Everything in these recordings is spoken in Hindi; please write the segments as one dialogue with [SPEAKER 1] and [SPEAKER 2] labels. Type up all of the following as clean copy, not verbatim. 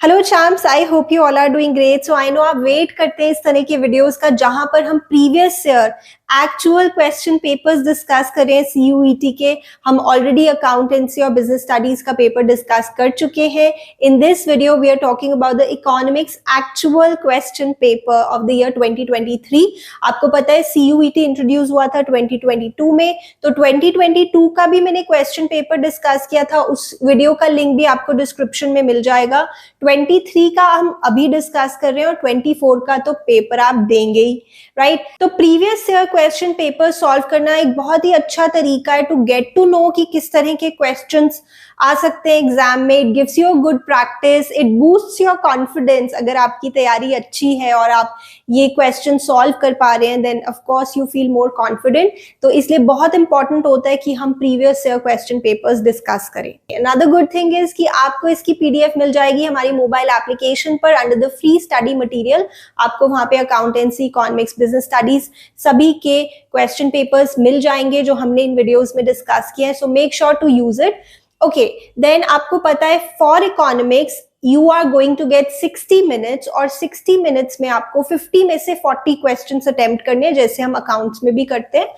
[SPEAKER 1] Hello champs, I hope you all are doing great. So I know आप वेट करते हैं इस तरह के वीडियोस का जहां पर हम previous year actual question papers discuss करें सीयूईटी के। हम ऑलरेडी अकाउंटेंसी और बिजनेस स्टडीज का पेपर डिस्कस कर चुके हैं। In this video we are talking about the economics actual question paper of the year 2023। आपको पता है सीयूईटी इंट्रोड्यूस हुआ था 2022 में, तो 2022 का भी मैंने क्वेश्चन पेपर डिस्कस किया था। उस वीडियो का लिंक भी आपको डिस्क्रिप्शन में मिल जाएगा। 23 का हम अभी डिस्कस कर रहे हैं और 24 का तो पेपर आप देंगे ही, राइट। तो previous year question paper solve करना एक बहुत ही अच्छा तरीका है टू गेट टू नो कि किस तरह के क्वेश्चंस आ सकते हैं एग्जाम में। It gives you good practice, it boosts your confidence. अगर आपकी तैयारी अच्छी है और आप ये क्वेश्चन सॉल्व कर पा रहे हैं then of course you feel more confident. तो इसलिए बहुत इंपॉर्टेंट होता है कि हम previous year question papers discuss करें। अनदर गुड थिंग इज कि आपको इसकी पीडीएफ मिल जाएगी हमारी मोबाइल एप्लीकेशन पर under the free study material. आपको वहां पे अकाउंटेंसी, इकोनॉमिक्स, बिजनेस स्टडीज सभी के क्वेश्चन पेपर्स मिल जाएंगे जो हमने इन वीडियोस में डिस्कस किए हैं। So make sure to use it. Okay, then आपको पता है for economics you are going to get 60 minutes और 60 मिनट्स में आपको 50 में से 40 क्वेश्चंस अटेम्प्ट करने हैं, जैसे हम अकाउंट्स में भी करते हैं।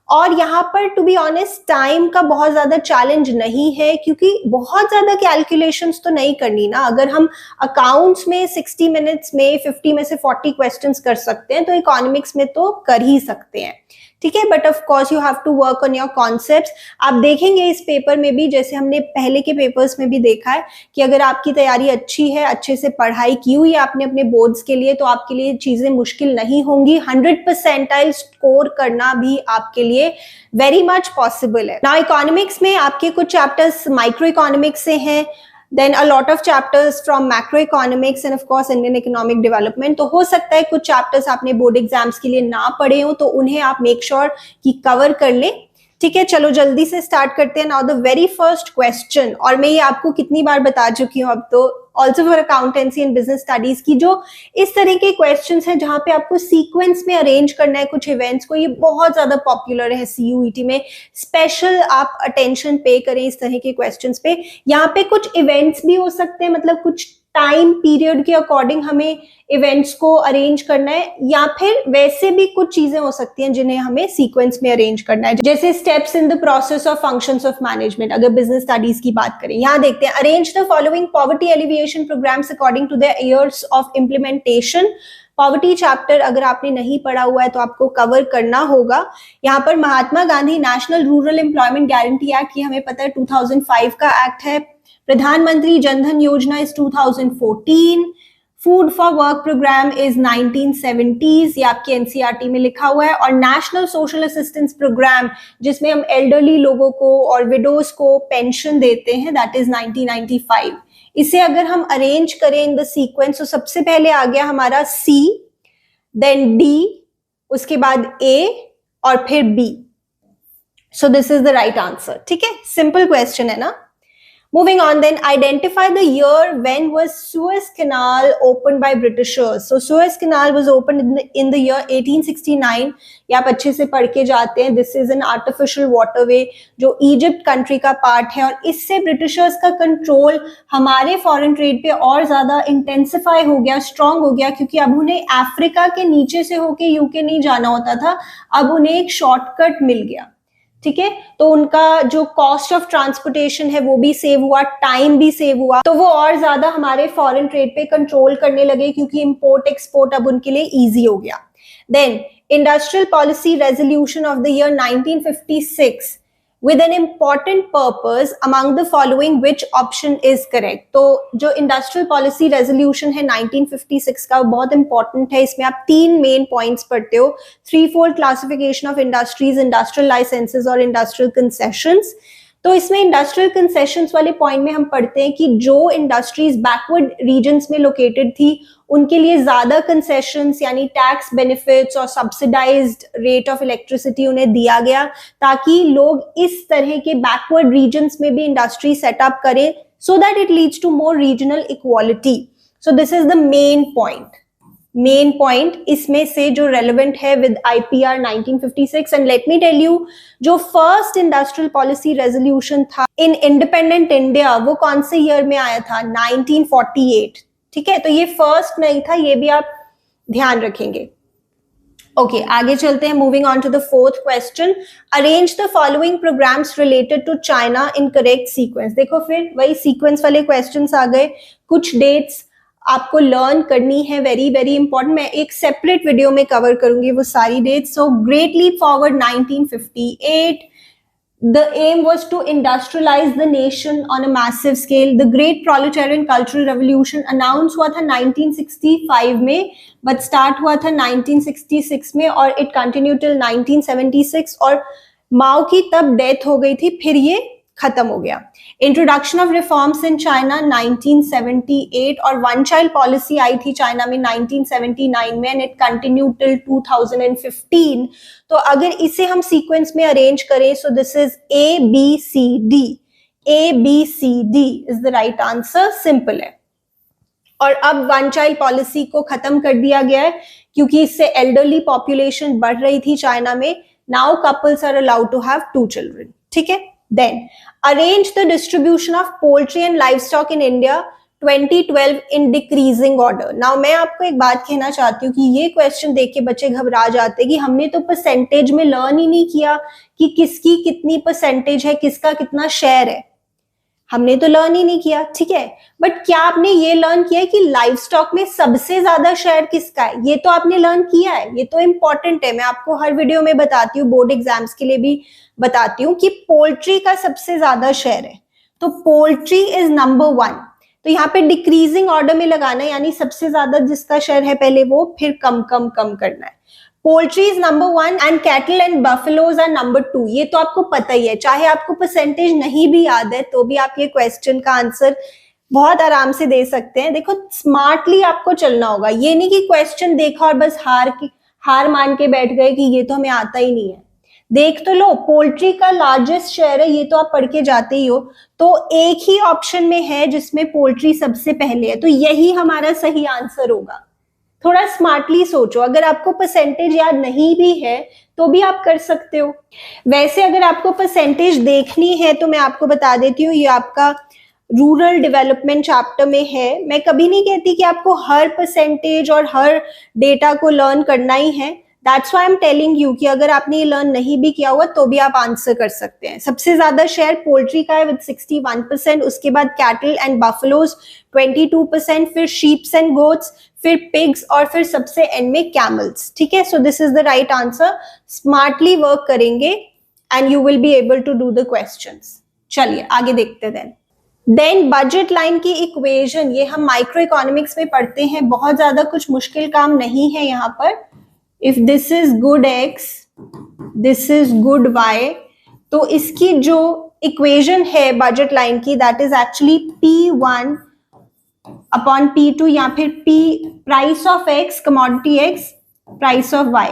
[SPEAKER 1] और यहाँ पर टू बी ऑनेस्ट टाइम का बहुत ज्यादा चैलेंज नहीं है, क्योंकि बहुत ज्यादा कैलकुलेशंस तो नहीं करनी ना। अगर हम अकाउंट्स में 60 मिनट्स में 50 में से 40 क्वेश्चंस कर सकते हैं तो इकोनॉमिक्स में तो कर ही सकते हैं, ठीक है। But of course you have to work on your concepts. आप देखेंगे इस पेपर में भी, जैसे हमने पहले के पेपर्स में भी देखा है, कि अगर आपकी तैयारी अच्छी है, अच्छे से पढ़ाई की हुई है आपने अपने बोर्ड्स के लिए, तो आपके लिए चीजें मुश्किल नहीं होंगी। 100 परसेंटाइल स्कोर करना भी आपके लिए वेरी मच पॉसिबल है। नाउ इकोनॉमिक्स में आपके कुछ चैप्टर्स माइक्रो इकोनॉमिक्स से हैं, then a lot of chapters from macroeconomics and of course Indian economic development। तो हो सकता है कुछ चैप्टर्स आपने बोर्ड एग्जाम्स के लिए ना पढ़े हो, तो उन्हें आप मेक श्योर कि कवर कर लें, ठीक है। चलो जल्दी से स्टार्ट करते हैं। Now the very first question, और मैं ये आपको कितनी बार बता चुकी हूँ अब तो, also for accountancy and business studies की जो इस तरह के क्वेश्चंस हैं जहां पे आपको सीक्वेंस में अरेंज करना है कुछ इवेंट्स को, ये बहुत ज्यादा पॉपुलर है सीयूईटी में। स्पेशल आप अटेंशन पे करें इस तरह के क्वेश्चंस पे। यहाँ पे कुछ इवेंट्स भी हो सकते हैं, मतलब कुछ टाइम पीरियड के अकॉर्डिंग हमें इवेंट्स को अरेंज करना है, या फिर वैसे भी कुछ चीजें हो सकती हैं जिन्हें हमें सीक्वेंस में अरेंज करना है, जैसे steps in the process of functions of management. अगर बिजनेस स्टडीज की बात करें, यहाँ देखते हैं arrange the following poverty alleviation programmes according to the years of implementation. Poverty chapter अगर आपने नहीं पढ़ा हुआ है तो आपको कवर करना होगा। यहाँ पर Mahatma Gandhi national rural employment guarantee act, ये हमें पता है 2005 का एक्ट है। Pradhan Mantri Jan Dhan Yojana is 2014। Food for work programme is 1970s, ये आपके एनसीईआरटी में लिखा हुआ है। और नेशनल सोशल असिस्टेंस प्रोग्राम, जिसमें हम एल्डरली लोगों को और विडोज को पेंशन देते हैं, दैट इज 1995। इसे अगर हम अरेंज करें इन द सीक्वेंस, तो सबसे पहले आ गया हमारा सी, देन डी, उसके बाद ए और फिर B. So this is the right answer, ठीक है। सिंपल क्वेश्चन है ना। Moving on, then identify the year when was Suez Canal opened by Britishers. So Suez Canal was opened in the year 1869. ये आप अच्छे से पढ़ के जाते हैं। This is an artificial waterway जो इजिप्ट कंट्री का पार्ट है, और इससे ब्रिटिशर्स का कंट्रोल हमारे फॉरेन ट्रेड पे और ज्यादा इंटेंसिफाई हो गया, स्ट्रांग हो गया, क्योंकि अब उन्हें अफ्रीका के नीचे से होके यूके नहीं जाना होता था, अब उन्हें एक शॉर्टकट मिल गया, ठीक है। तो उनका जो कॉस्ट ऑफ ट्रांसपोर्टेशन है वो भी सेव हुआ, टाइम भी सेव हुआ, तो वो और ज्यादा हमारे फॉरेन ट्रेड पे कंट्रोल करने लगे, क्योंकि इंपोर्ट एक्सपोर्ट अब उनके लिए इजी हो गया। Then industrial policy resolution of the year 1956 with an important purpose among the following which option is correct। तो जो इंडस्ट्रियल पॉलिसी रेजोल्यूशन है 1956 का, बहुत इंपॉर्टेंट है। इसमें आप 3 मेन पॉइंट्स पढ़ते हो, 3-fold classification of industries, industrial licences और इंडस्ट्रियल कंसेशंस। तो इसमें इंडस्ट्रियल कंसेशंस वाले पॉइंट में हम पढ़ते हैं कि जो इंडस्ट्रीज बैकवर्ड रीजन्स में लोकेटेड थी उनके लिए ज्यादा कंसेशंस यानी टैक्स बेनिफिट्स और सब्सिडाइज्ड रेट ऑफ इलेक्ट्रिसिटी उन्हें दिया गया, ताकि लोग इस तरह के बैकवर्ड रीजन्स में भी इंडस्ट्री सेटअप करें, so that it leads to more regional equality. So this is the main point इसमें से जो रेलेवेंट है with IPR 1956। And let me tell you, जो फर्स्ट इंडस्ट्रियल पॉलिसी रेजोल्यूशन था इन इंडिपेंडेंट इंडिया वो कौन से ईयर में आया था? 1948। ठीक है, तो ये फर्स्ट नहीं था, ये भी आप ध्यान रखेंगे। ओके, आगे चलते हैं। Moving on to the fourth question, arrange the following programmes related to China in correct sequence. देखो फिर वही सीक्वेंस वाले क्वेश्चंस आ गए। कुछ डेट्स आपको लर्न करनी है, वेरी वेरी इंपॉर्टेंट। मैं एक सेपरेट वीडियो में कवर करूंगी वो सारी dates. So great leap forward 1958, the aim was to industrialize the nation on a massive scale. The great proletarian cultural revolution announced हुआ था 1965 में, but start हुआ था 1966 में और it continued till 1976 और माओ की तब डेथ हो गई थी, फिर ये खत्म हो गया। Introduction of reforms in China 1978 और वन चाइल्ड पॉलिसी आई थी चाइना में 1979 में एंड इट कंटिन्यू टिल 2015। तो अगर इसे हम सीक्वेंस में अरेंज करें, so this is A B C D, A B C D is the right answer, simple है। और अब वन चाइल्ड पॉलिसी को खत्म कर दिया गया है क्योंकि इससे एल्डरली पॉपुलेशन बढ़ रही थी चाइना में। Now couples are allowed to have 2 children, ठीक है। Then arrange the distribution of poultry and live stock in India 2012 in decreasing order. Now मैं आपको एक बात कहना चाहती हूँ कि ये क्वेश्चन देख के बच्चे घबरा जाते हैं कि हमने तो परसेंटेज में लर्न ही नहीं किया कि किसकी कितनी परसेंटेज है, किसका कितना शेयर है, हमने तो लर्न ही नहीं किया, ठीक है। बट क्या आपने ये लर्न किया है कि लाइव स्टॉक में सबसे ज्यादा शेयर किसका है? ये तो आपने लर्न किया है, ये तो इंपॉर्टेंट है। मैं आपको हर वीडियो में बताती हूँ, बोर्ड एग्जाम्स के लिए भी बताती हूँ कि पोल्ट्री का सबसे ज्यादा शेयर है, तो पोल्ट्री इज नंबर 1। तो यहाँ पे डिक्रीजिंग ऑर्डर में लगाना है, यानी सबसे ज्यादा जिसका शेयर है पहले वो, फिर कम कम कम करना है। Poultry is number 1 and cattle and buffaloes are number 2। ये तो आपको पता ही है, चाहे आपको परसेंटेज नहीं भी याद है तो भी आप ये क्वेश्चन का आंसर बहुत आराम से दे सकते हैं। देखो स्मार्टली आपको चलना होगा, ये नहीं कि क्वेश्चन देखा और बस हार मान के बैठ गए कि ये तो हमें आता ही नहीं है। देख तो लो, पोल्ट्री का लार्जेस्ट शेयर है, ये तो आप पढ़ के जाते ही हो। तो एक ही ऑप्शन में है जिसमें पोल्ट्री सबसे पहले है, तो यही हमारा सही आंसर होगा। थोड़ा स्मार्टली सोचो, अगर आपको परसेंटेज याद नहीं भी है तो भी आप कर सकते हो। वैसे अगर आपको परसेंटेज देखनी है तो मैं आपको बता देती हूँ, ये आपका रूरल डेवलपमेंट चैप्टर में है। मैं कभी नहीं कहती कि आपको हर परसेंटेज और हर डेटा को लर्न करना ही है। That's why I am telling you कि अगर आपने ये लर्न नहीं भी किया हुआ तो भी आप आंसर कर सकते हैं। सबसे ज्यादा शेयर पोल्ट्री का है विद 61%, उसके बाद कैटल एंड बफेलोज 22%, फिर शीप्स एंड गोट्स, फिर पिग्स और फिर सबसे एंड में कैमल्स, ठीक है। So this is the right answer. Smartly work करेंगे and you will be able to do the questions. चलिए आगे देखते हैं। देन बजट लाइन की इक्वेशन, ये हम माइक्रो इकोनॉमिक्स में पढ़ते हैं, बहुत ज्यादा कुछ मुश्किल काम नहीं है यहाँ पर। If this is good x, this is good y, तो इसकी जो इक्वेशन है बजट लाइन की, that is actually P1 upon P2 या फिर P price of x, commodity x, price of y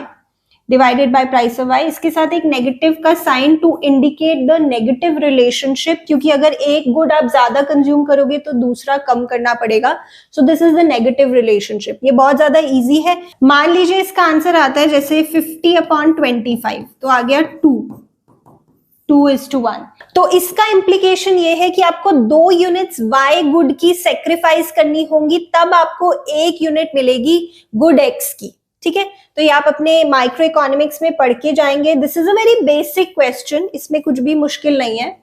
[SPEAKER 1] divided by price of y। इसके साथ एक नेगेटिव का sign to indicate the negative relationship, क्योंकि अगर एक गुड आप ज्यादा कंज्यूम करोगे तो दूसरा कम करना पड़ेगा। सो this is the negative relationship. ये बहुत ज्यादा इजी है। मान लीजिए इसका आंसर आता है जैसे 50 अपॉन 25, तो आ गया 2:1। तो इसका इम्प्लीकेशन ये है कि आपको 2 यूनिट्स y गुड की सेक्रीफाइस करनी होंगी, तब आपको 1 यूनिट मिलेगी गुड x की, ठीक है। तो ये आप अपने माइक्रो इकोनॉमिक्स में पढ़ के जाएंगे। This is a very basic question, इसमें कुछ भी मुश्किल नहीं है।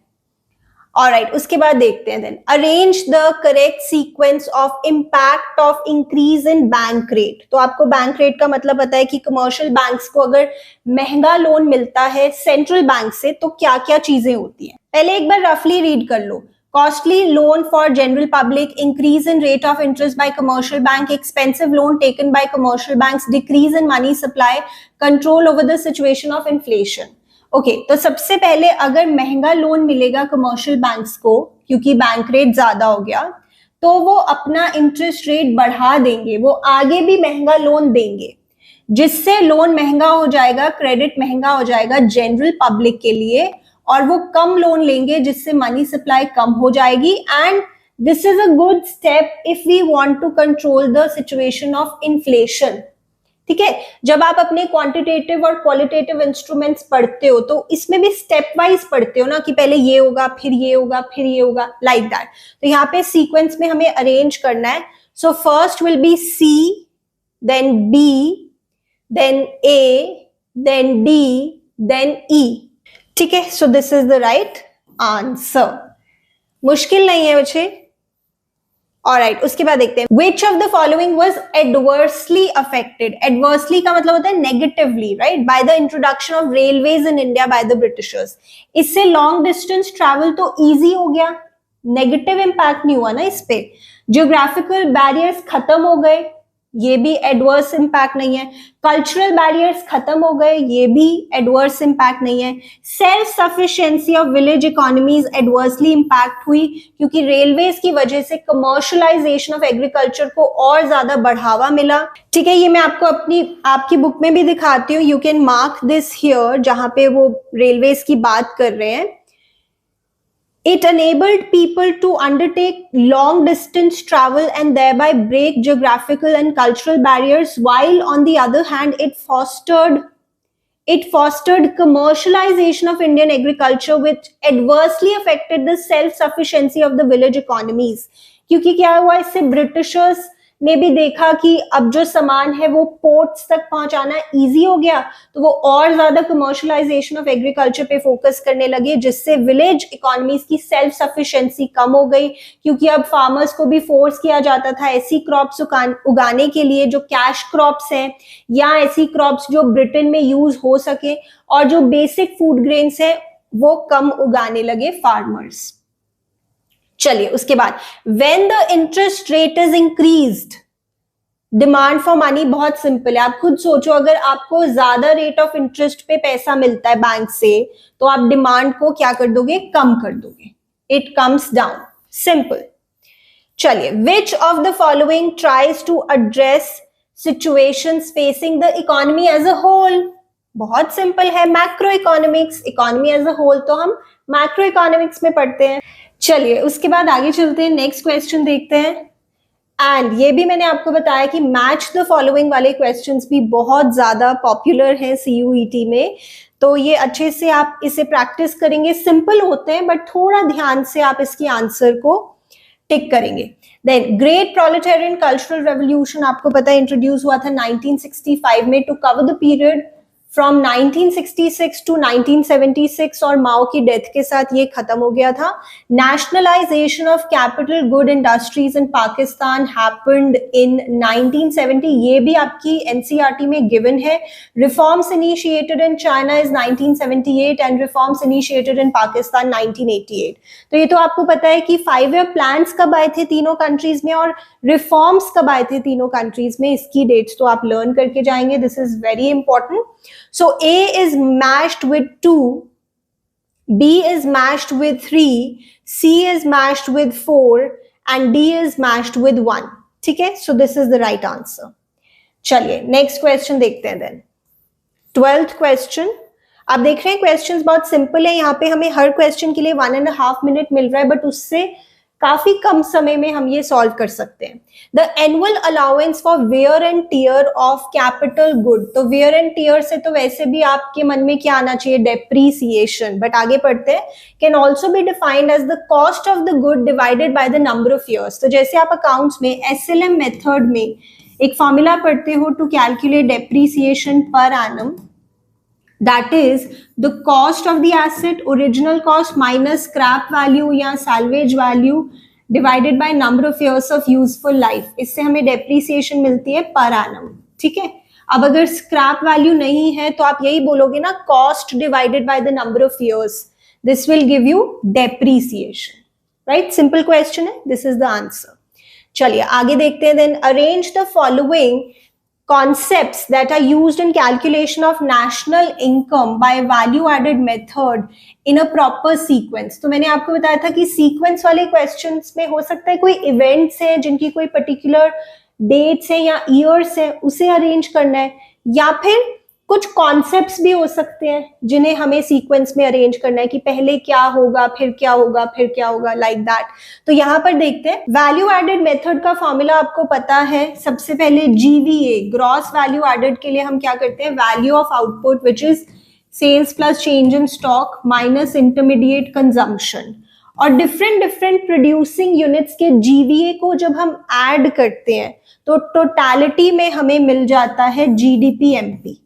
[SPEAKER 1] ऑलराइट, उसके बाद देखते हैं then arrange the correct sequence of impact of increase in bank rate. तो आपको बैंक रेट का मतलब पता है कि कमर्शियल बैंक्स को अगर महंगा लोन मिलता है सेंट्रल बैंक से तो क्या क्या चीजें होती हैं। पहले एक बार रफली रीड कर लो। Costly loan for general public, increase in rate of interest by commercial bank, expensive loan taken by commercial banks, decrease in money supply, control over the situation of inflation. Okay, तो सबसे पहले अगर महंगा लोन मिलेगा कमर्शियल बैंक्स को क्योंकि बैंक रेट ज्यादा हो गया, तो वो अपना इंटरेस्ट रेट बढ़ा देंगे, वो आगे भी महंगा लोन देंगे, जिससे लोन महंगा हो जाएगा, क्रेडिट महंगा हो जाएगा जनरल पब्लिक के लिए, और वो कम लोन लेंगे जिससे मनी सप्लाई कम हो जाएगी। And this is a good step if we want to control the situation of inflation, ठीक है। जब आप अपने क्वांटिटेटिव और क्वालिटेटिव इंस्ट्रूमेंट्स पढ़ते हो तो इसमें भी स्टेप वाइज पढ़ते हो ना, कि पहले ये होगा, फिर ये होगा, फिर ये होगा, लाइक दैट। तो यहाँ पे सीक्वेंस में हमें अरेंज करना है So first will be C, then B, then A, then D, then E. ठीक है, so this is the right answer. मुश्किल नहीं है बच्चे. Alright, उसके बाद देखते हैं which of the following was adversely affected. Adversely का मतलब होता है negatively, right? By the introduction of railways in India by the Britishers. इससे long distance travel तो easy हो गया, नेगेटिव इम्पैक्ट नहीं हुआ ना इस पे. जियोग्राफिकल बैरियर्स खत्म हो गए, ये भी एडवर्स इम्पैक्ट नहीं है. कल्चरल बैरियर्स खत्म हो गए, ये भी एडवर्स इम्पैक्ट नहीं है. Self sufficiency of village economies adversely impact हुई क्योंकि रेलवेज की वजह से कमर्शलाइजेशन ऑफ एग्रीकल्चर को और ज्यादा बढ़ावा मिला. ठीक है, ये मैं आपको आपकी बुक में भी दिखाती हूँ. You can mark this here जहां पे वो रेलवेज की बात कर रहे हैं. It enabled people to undertake long distance travel and thereby break geographical and cultural barriers, while on the other hand it fostered commercialization of Indian agriculture, which adversely affected the self sufficiency of the village economies. क्योंकि क्या हुआ, इससे ब्रिटिशर्स ने भी देखा कि अब जो सामान है वो पोर्ट्स तक पहुंचाना इजी हो गया, तो वो और ज्यादा कमर्शलाइजेशन ऑफ एग्रीकल्चर पे फोकस करने लगे, जिससे विलेज इकोनॉमीज की सेल्फ सफिशिएंसी कम हो गई. क्योंकि अब फार्मर्स को भी फोर्स किया जाता था ऐसी क्रॉप्स उगाने के लिए जो कैश क्रॉप्स हैं, या ऐसी क्रॉप्स जो ब्रिटेन में यूज हो सके, और जो बेसिक फूड ग्रेन्स है वो कम उगाने लगे फार्मर्स. चलिए उसके बाद when the interest rate is increased, demand for money बहुत सिंपल है. आप खुद सोचो, अगर आपको ज्यादा रेट ऑफ इंटरेस्ट पे पैसा मिलता है बैंक से, तो आप डिमांड को क्या कर दोगे, कम कर दोगे. It comes down, simple. चलिए, which of the following tries to address situations facing the economy as a whole. बहुत सिंपल है, macro economics. Economy as a whole तो हम मैक्रो इकोनॉमिक्स में पढ़ते हैं. चलिए उसके बाद आगे चलते हैं, नेक्स्ट क्वेश्चन देखते हैं. एंड ये भी मैंने आपको बताया कि मैच द फॉलोइंग वाले क्वेश्चंस भी बहुत ज्यादा पॉपुलर हैं CUET में, तो ये अच्छे से आप इसे प्रैक्टिस करेंगे. सिंपल होते हैं बट थोड़ा ध्यान से आप इसके आंसर को टिक करेंगे. Then great proletarian cultural revolution आपको पता है इंट्रोड्यूस हुआ था 1965 में to cover the period from 1966 to 1976, और माओ की डेथ के साथ ये खत्म हो गया था. Nationalisation of capital good industries in Pakistan happened in 1970, ये भी आपकी NCERT में गिवन है. Reforms initiated in China is 1978 and reforms initiated in Pakistan 1988. तो ये तो आपको पता है कि 5-year प्लान्स कब आए थे तीनों कंट्रीज में, और रिफॉर्म्स कब आए थे तीनों कंट्रीज में, इसकी डेट्स तो आप लर्न करके जाएंगे. This is very important. So A is matched with 2, B is matched with 3, C is matched with 4 and D is matched with 1. ठीक है, so this is the right answer. चलिए नेक्स्ट क्वेश्चन देखते हैं. Then 12th question. आप देख रहे हैं क्वेश्चंस बहुत सिंपल है. यहाँ पे हमें हर क्वेश्चन के लिए 1.5 मिनट मिल रहा है, बट उससे काफी कम समय में हम ये सॉल्व कर सकते हैं. The annual allowance for wear and tear of capital good. तो वेयर एंड टियर से तो वैसे भी आपके मन में क्या आना चाहिए, डेप्रीसिएशन, बट आगे पढ़ते हैं. Can also be defined as the cost of the good divided by the number of years. तो जैसे आप अकाउंट्स में SLM मेथड में एक फॉर्मूला पढ़ते हो to calculate depreciation per annum, that is the cost of the asset, original cost minus scrap value या salvage value divided by number of years of useful life. इससे हमें depreciation मिलती है per annum. ठीक है, अब अगर scrap value नहीं है तो आप यही बोलोगे ना, cost divided by the number of years. This will give you depreciation. Right? Simple question है. This is the answer. चलिए आगे देखते हैं. Then arrange the following concepts that are used in calculation of national income by value added method in a proper sequence. तो मैंने आपको बताया था कि सीक्वेंस वाले क्वेश्चंस में हो सकता है कोई इवेंट्स है जिनकी कोई पर्टिकुलर डेट्स है या ईयर्स है, उसे अरेंज करना है, या फिर कुछ कॉन्सेप्ट्स भी हो सकते हैं जिन्हें हमें सीक्वेंस में अरेंज करना है कि पहले क्या होगा, फिर क्या होगा, फिर क्या होगा, लाइक दैट. तो यहाँ पर देखते हैं. वैल्यू एडेड मेथड का फॉर्मूला आपको पता है. सबसे पहले GVA, ग्रॉस वैल्यू एडेड के लिए हम क्या करते हैं, value of output which is sales plus change in stock minus intermediate consumption. और डिफरेंट डिफरेंट प्रोड्यूसिंग यूनिट्स के जीवीए को जब हम ऐड करते हैं तो टोटालिटी में हमें मिल जाता है जीडीपी एमपी।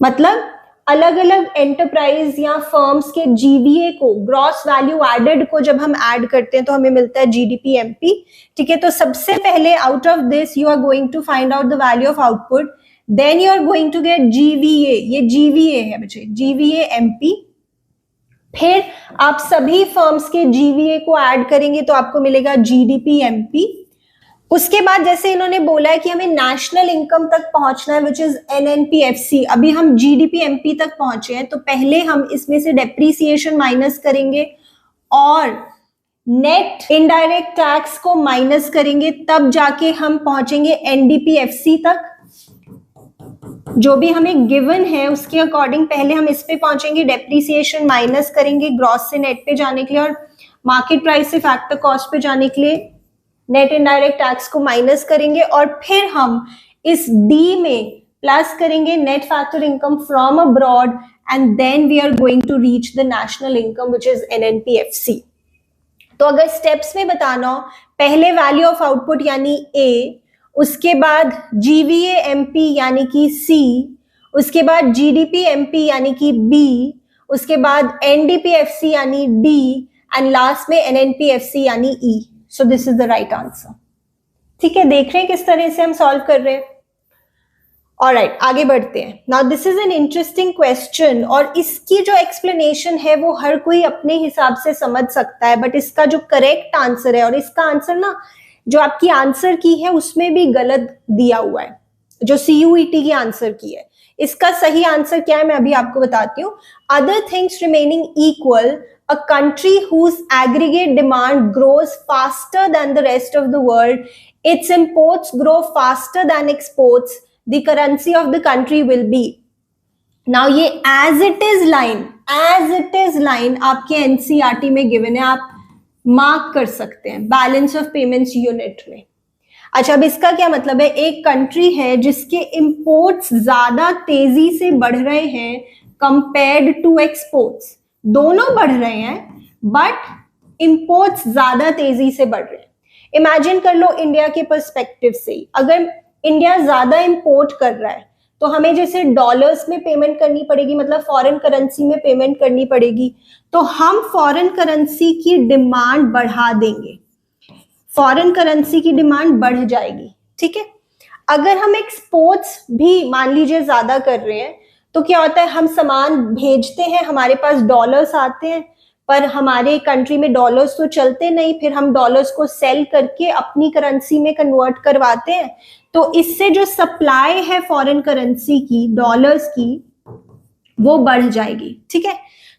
[SPEAKER 1] मतलब अलग अलग एंटरप्राइज या फर्म्स के जीवीए को, ग्रॉस वैल्यू एडेड को जब हम ऐड करते हैं तो हमें मिलता है जीडीपी एमपी। ठीक है, तो सबसे पहले out of this you are going to find out the value of output, then you are going to get GVA, ये जीवीए है बच्चे, जीवीए एमपी। फिर आप सभी फर्म्स के जीवीए को ऐड करेंगे तो आपको मिलेगा जीडीपी एमपी। उसके बाद जैसे इन्होंने बोला है कि हमें नेशनल इनकम तक पहुंचना है विच इज एनएनपीएफसी, अभी हम जीडीपी एमपी तक पहुंचे हैं तो पहले हम इसमें से डेप्रीसिएशन माइनस करेंगे और नेट इनडायरेक्ट टैक्स को माइनस करेंगे, तब जाके हम पहुंचेंगे एनडीपीएफसी तक। जो भी हमें गिवन है उसके अकॉर्डिंग पहले हम इस पे पहुंचेंगे, डेप्रीसिएशन माइनस करेंगे ग्रॉस से नेट पे जाने के लिए और मार्केट प्राइस से फैक्टर कॉस्ट पे जाने के लिए नेट इनडायरेक्ट टैक्स को माइनस करेंगे और फिर हम इस डी में प्लस करेंगे net factor income from abroad and then we are going to reach the national income which is NNPFC. तो अगर स्टेप्स में बताना हो, पहले वैल्यू ऑफ आउटपुट यानी ए, उसके बाद जीवीए एमपी यानी कि सी, उसके बाद जीडीपी एमपी यानी कि बी, उसके बाद एनडीपीएफसी यानी डी एंड लास्ट में एनएनपीएफसी यानी E. So this is the right answer. ठीक है, देख रहे हैं किस तरह से हम सॉल्व कर रहे हैं। ऑलराइट, आगे बढ़ते हैं। Now this is an interesting question और इसकी जो एक्सप्लेनेशन है वो हर कोई अपने हिसाब से समझ सकता है, बट इसका जो करेक्ट आंसर है, और इसका आंसर ना जो आपकी आंसर की है उसमें भी गलत दिया हुआ है, जो सीयूईटी की आंसर की है। इसका सही आंसर क्या है मैं अभी आपको बताती हूँ। Other things remaining equal, a country whose aggregate demand grows faster than the rest of the world, its imports grow faster than exports, the currency of the country will be. Now ये as it is line आपके एनसीईआरटी में गिवन है, आप मार्क कर सकते हैं बैलेंस ऑफ पेमेंट्स यूनिट में। अच्छा, अब इसका क्या मतलब है, एक कंट्री है जिसके इंपोर्ट्स ज्यादा तेजी से बढ़ रहे हैं कंपेयर्ड टू एक्सपोर्ट्स, दोनों बढ़ रहे हैं बट इंपोर्ट्स ज्यादा तेजी से बढ़ रहे हैं। इमेजिन कर लो इंडिया के पर्सपेक्टिव से, अगर इंडिया ज्यादा इंपोर्ट कर रहा है तो हमें जैसे डॉलर्स में पेमेंट करनी पड़ेगी, मतलब फॉरेन करेंसी में पेमेंट करनी पड़ेगी, तो हम फॉरेन करेंसी की डिमांड बढ़ा देंगे, फॉरेन करेंसी की डिमांड बढ़ जाएगी। ठीक है, अगर हम एक्सपोर्ट्स भी मान लीजिए ज्यादा कर रहे हैं तो क्या होता है, हम सामान भेजते हैं, हमारे पास डॉलर्स आते हैं पर हमारे कंट्री में डॉलर्स तो चलते नहीं, फिर हम डॉलर्स को सेल करके अपनी करेंसी में कन्वर्ट करवाते हैं, तो इससे जो सप्लाई है फॉरेन करेंसी की, डॉलर्स की, वो बढ़ जाएगी। ठीक है,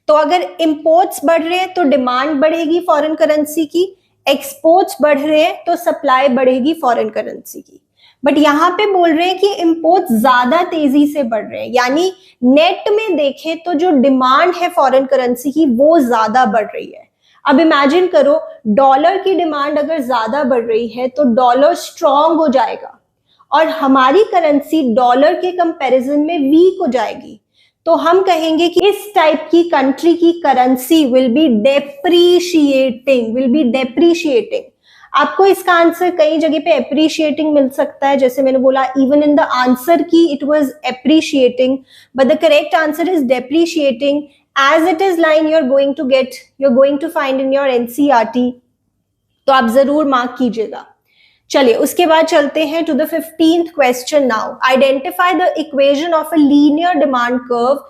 [SPEAKER 1] तो अगर इंपोर्ट्स बढ़ रहे हैं तो डिमांड बढ़ेगी फॉरेन करेंसी की, एक्सपोर्ट्स बढ़ रहे हैं तो सप्लाई बढ़ेगी फॉरेन करेंसी की। बट यहाँ पे बोल रहे हैं कि इंपोर्ट्स ज्यादा तेजी से बढ़ रहे हैं, यानी नेट में देखें तो जो डिमांड है फॉरेन करेंसी की वो ज्यादा बढ़ रही है। अब इमेजिन करो डॉलर की डिमांड अगर ज्यादा बढ़ रही है तो डॉलर स्ट्रॉन्ग हो जाएगा और हमारी करेंसी डॉलर के कंपैरिजन में वीक हो जाएगी, तो हम कहेंगे कि इस टाइप की कंट्री की करेंसी विल बी डेप्रीशिएटिंग। आपको इसका आंसर कई जगह पे एप्रिशिएटिंग मिल सकता है, जैसे मैंने बोला इवन इन द आंसर की it was appreciating, but the correct answer is depreciating. As it is line you are going to find in your NCERT, तो आप जरूर मार्क कीजिएगा। चलिए उसके बाद चलते हैं to the 15th question now. Identify the equation of a linear demand curve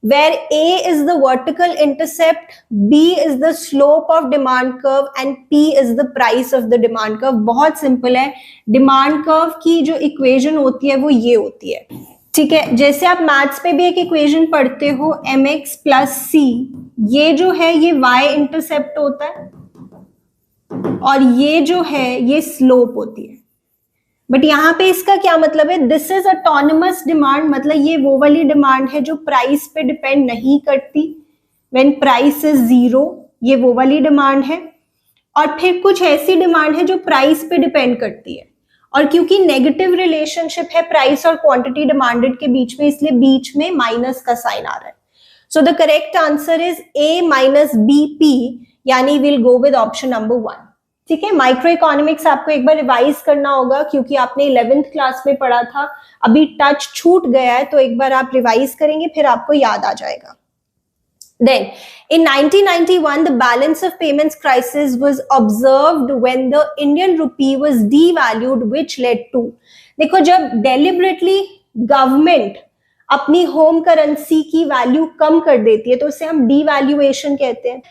[SPEAKER 1] where A is the vertical intercept, B is the slope of demand curve and P is the price of the demand curve। बहुत सिंपल है, डिमांड कर्व की जो इक्वेशन होती है वो ये होती है। ठीक है, जैसे आप मैथ्स पे भी एक इक्वेशन पढ़ते हो mx प्लस c, ये जो है ये y इंटरसेप्ट होता है और ये जो है ये स्लोप होती है। बट यहाँ पे इसका क्या मतलब है, दिस इज ऑटोनमस डिमांड, मतलब ये वो वाली डिमांड है जो प्राइस पे डिपेंड नहीं करती, व्हेन प्राइस इज 0, ये वो वाली डिमांड है। और फिर कुछ ऐसी डिमांड है जो प्राइस पे डिपेंड करती है, और क्योंकि नेगेटिव रिलेशनशिप है प्राइस और क्वांटिटी डिमांडेड के बीच में, इसलिए बीच में माइनस का साइन आ रहा है। So the correct answer is A minus BP, यानी will go with option number 1. ठीक है, माइक्रो इकोनॉमिक्स आपको एक बार रिवाइज करना होगा क्योंकि आपने 11th क्लास में पढ़ा था, अभी टच छूट गया है, तो एक बार आप रिवाइज करेंगे फिर आपको याद आ जाएगा. Then, in 1991, the balance of payments crisis was observed when the Indian rupee was devalued, which led to. देखो, जब deliberately government अपनी होम करेंसी की वैल्यू कम कर देती है तो उसे हम डीवैल्यूएशन कहते हैं.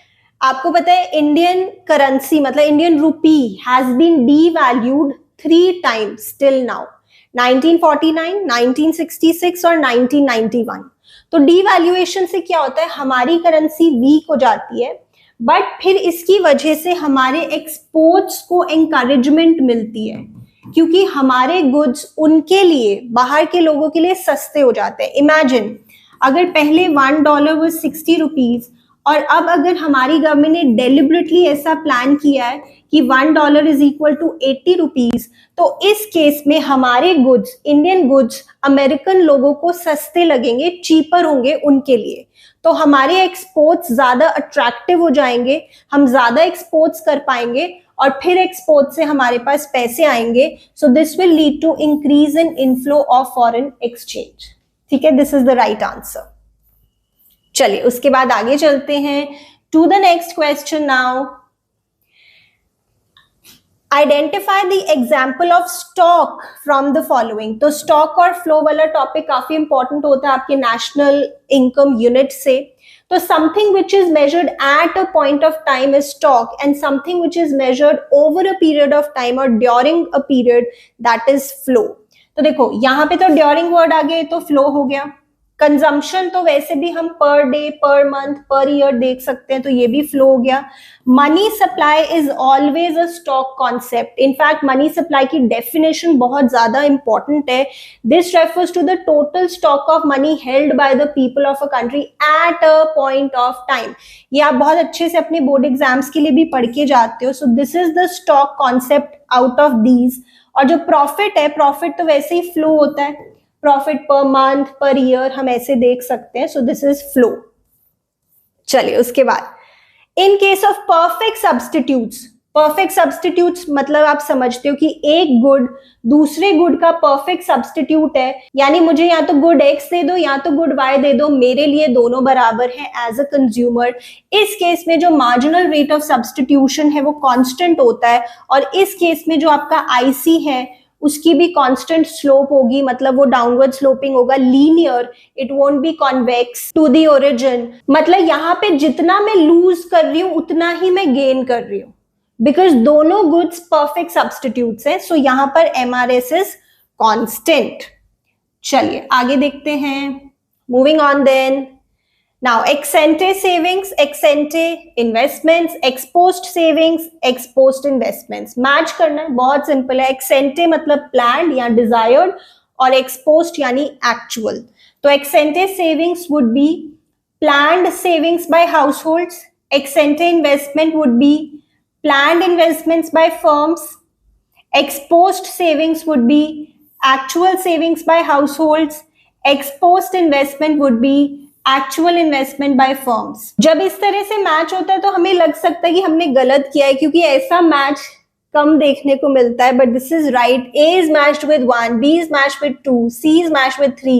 [SPEAKER 1] आपको पता है इंडियन करेंसी मतलब Indian rupee has been devalued 3 times till now, 1949, 1966 और 1991. तो डीवैल्यूएशन से क्या होता है, हमारी करेंसी वीक हो जाती है, बट फिर इसकी वजह से हमारे एक्सपोर्ट्स को एनकरेजमेंट मिलती है क्योंकि हमारे गुड्स उनके लिए, बाहर के लोगों के लिए सस्ते हो जाते हैं. इमेजिन अगर पहले $1 वाज 60 रुपीज और अब अगर हमारी गवर्नमेंट ने डेलिबरेटली ऐसा प्लान किया है कि $1 इज इक्वल टू 80 रुपीज, तो इस केस में हमारे गुड्स, इंडियन गुड्स अमेरिकन लोगों को सस्ते लगेंगे, चीपर होंगे उनके लिए, तो हमारे एक्सपोर्ट्स ज्यादा अट्रैक्टिव हो जाएंगे, हम ज्यादा एक्सपोर्ट्स कर पाएंगे और फिर एक्सपोर्ट से हमारे पास पैसे आएंगे. So this will lead to increase in inflow of foreign exchange. ठीक है, this is the right answer. चलिए उसके बाद आगे चलते हैं to the next question. Now identify the example of stock from the following. तो स्टॉक और फ्लो वाला टॉपिक काफी इंपॉर्टेंट होता है आपके नेशनल इनकम यूनिट से. तो something which is measured at a point of time is stock and something which is measured over a period of time और during a period, that is flow. तो देखो यहाँ पे तो ड्यूरिंग वर्ड आ गए तो फ्लो हो गया. कंजम्पशन तो वैसे भी हम per day, per month, per year देख सकते हैं, तो ये भी फ्लो हो गया. Money supply is always a stock concept. In fact money supply की डेफिनेशन बहुत ज्यादा इंपॉर्टेंट है. This refers to the total stock of money held by the people of a country at a point of time. ये आप बहुत अच्छे से अपने बोर्ड एग्जाम्स के लिए भी पढ़ के जाते हो. सो this is the stock concept out of these. और जो प्रॉफिट है, प्रॉफिट तो वैसे ही फ्लो होता है, profit per month, per year हम ऐसे देख सकते हैं. सो दिस इज फ्लो. चलिए उसके बाद in case of perfect substitutes. Perfect substitutes मतलब आप समझते हो कि एक गुड दूसरे गुड का परफेक्ट सब्स्टिट्यूट है, यानी मुझे या तो गुड एक्स दे दो या तो गुड वाई दे दो, मेरे लिए दोनों बराबर है एज अ कंज्यूमर. इस केस में जो मार्जिनल रेट ऑफ सब्स्टिट्यूशन है वो कांस्टेंट होता है और इस केस में जो आपका आईसी है उसकी भी कांस्टेंट स्लोप होगी, मतलब वो डाउनवर्ड स्लोपिंग होगा, linear, it won't be convex to the origin. मतलब यहाँ पे जितना मैं लूज कर रही हूँ उतना ही मैं गेन कर रही हूँ, बिकॉज दोनों गुड्स परफेक्ट सब्स्टिट्यूट्स हैं. सो यहाँ पर एमआरएस इज कांस्टेंट. चलिए आगे देखते हैं. Moving on then. Now, ex ante savings, ex ante investments, ex post savings, ex post investments. Match करना है, बहुत सिंपल है. ex ante मतलब planned या desired और ex post यानी actual. तो ex ante savings would be planned savings by households. Ex ante investment would be planned investments by firms. Ex post savings would be actual savings by households. Ex post investment would be actual investment by firms. जब इस तरह से मैच होता है तो हमें लग सकता है कि हमने गलत किया है क्योंकि ऐसा मैच कम देखने को मिलता है, but this is right. A is matched with 1, B is matched with 2, C is matched with 3,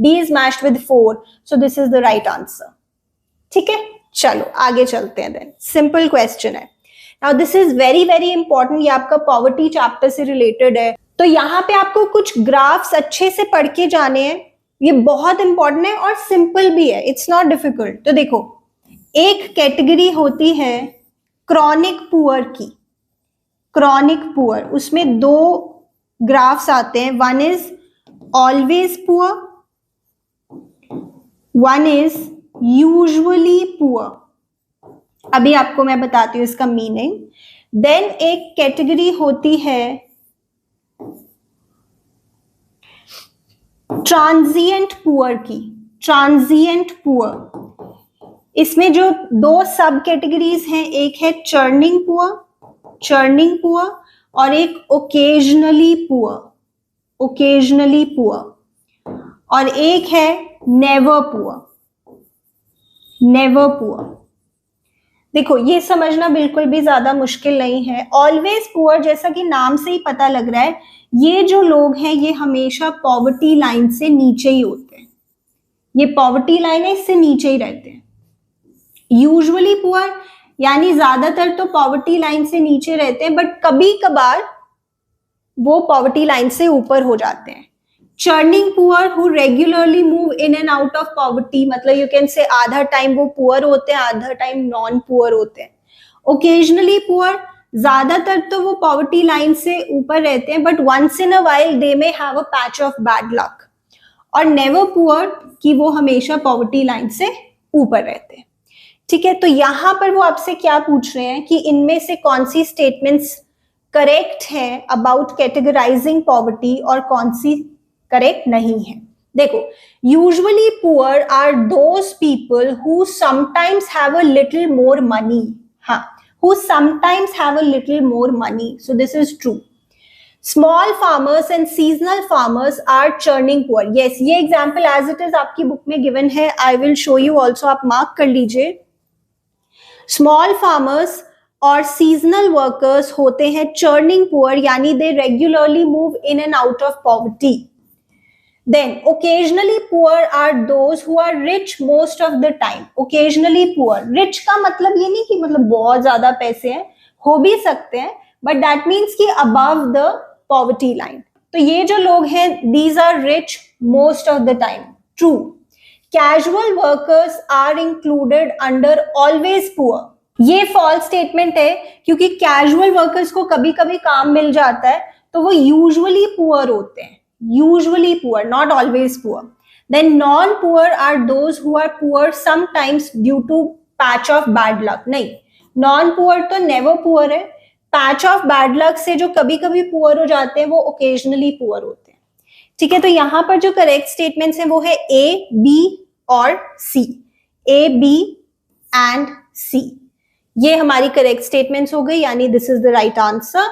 [SPEAKER 1] D is matched with 4. So this is the right answer. ठीक है, चलो आगे चलते हैं. देन सिंपल क्वेश्चन है. Now this is very very important. ये आपका पॉवर्टी चैप्टर से रिलेटेड है. तो यहाँ पे आपको कुछ ग्राफ्स अच्छे से पढ़ के जाने हैं. ये बहुत इंपॉर्टेंट है और सिंपल भी है, इट्स नॉट डिफिकल्ट. तो देखो, एक कैटेगरी होती है क्रॉनिक पुअर की. क्रॉनिक पुअर, उसमें 2 ग्राफ्स आते हैं. One is always poor, one is usually poor. अभी आपको मैं बताती हूँ इसका मीनिंग. देन एक कैटेगरी होती है ट्रांजिएंट पुअर की. ट्रांजिएंट पुअर, इसमें जो 2 सब कैटेगरीज हैं, एक है चर्निंग पुअर, चर्निंग पुअर, और एक ओकेजनली पुअर, ओकेजनली पुअर, और एक है नेवर पुअर. Never poor. देखो ये समझना बिल्कुल भी ज्यादा मुश्किल नहीं है। ऑलवेज पुअर जैसा कि नाम से ही पता लग रहा है, ये जो लोग हैं ये हमेशा पॉवर्टी लाइन से नीचे ही होते हैं। ये पॉवर्टी लाइन है, इससे नीचे ही रहते हैं। यूजुअली पुअर यानी ज्यादातर तो पॉवर्टी लाइन से नीचे रहते हैं, बट कभी कभार वो पॉवर्टी लाइन से ऊपर हो जाते हैं। Churning poor who regularly move in and out of poverty, मतलब यू कैन से आधा टाइम वो पुअर होते हैं, आधा टाइम नॉन पुअर होते हैं। ओकेजनली पुअर, ज्यादातर तो वो पॉवर्टी लाइन से ऊपर रहते हैं, but once in a while they may have a patch of bad luck. और नेवर पुअर कि वो हमेशा पॉवर्टी लाइन से ऊपर रहते हैं। ठीक है, तो यहां पर वो आपसे क्या पूछ रहे हैं कि इनमें से कौन सी स्टेटमेंट्स करेक्ट है अबाउट कैटेगराइजिंग पॉवर्टी और कौन सी करेक्ट नहीं है। देखो, usually poor are those people who sometimes have a little more money. हाँ, who sometimes have a little more money, so this is true. Small farmers and seasonal farmers are churning poor. Yes, ये एग्जाम्पल एज इट इज आपकी बुक में गिवन है, I will show you also, आप मार्क कर लीजिए। स्मॉल फार्मर्स और सीजनल वर्कर्स होते हैं चर्निंग पुअर, यानी they regularly move in and out of poverty. Then occasionally poor are those who are rich most of the time. Occasionally poor, rich का मतलब ये नहीं कि मतलब बहुत ज्यादा पैसे हैं, हो भी सकते हैं, but that means कि above the poverty line. तो ये जो लोग हैं, these are rich most of the time. True. Casual workers are included under always poor. ये false statement है, क्योंकि casual workers को कभी कभी काम मिल जाता है, तो वो usually poor होते हैं। Usually poor, not always poor. Then non-poor are those who are poor sometimes due to patch of bad luck. नहीं, non-poor तो never poor है। Patch of bad luck से जो कभी कभी poor हो जाते हैं वो occasionally poor होते हैं। ठीक है, तो यहां पर जो correct statements हैं वो है A, B और C. A, B and C. ये हमारी correct statements हो गई, यानी this is the right answer.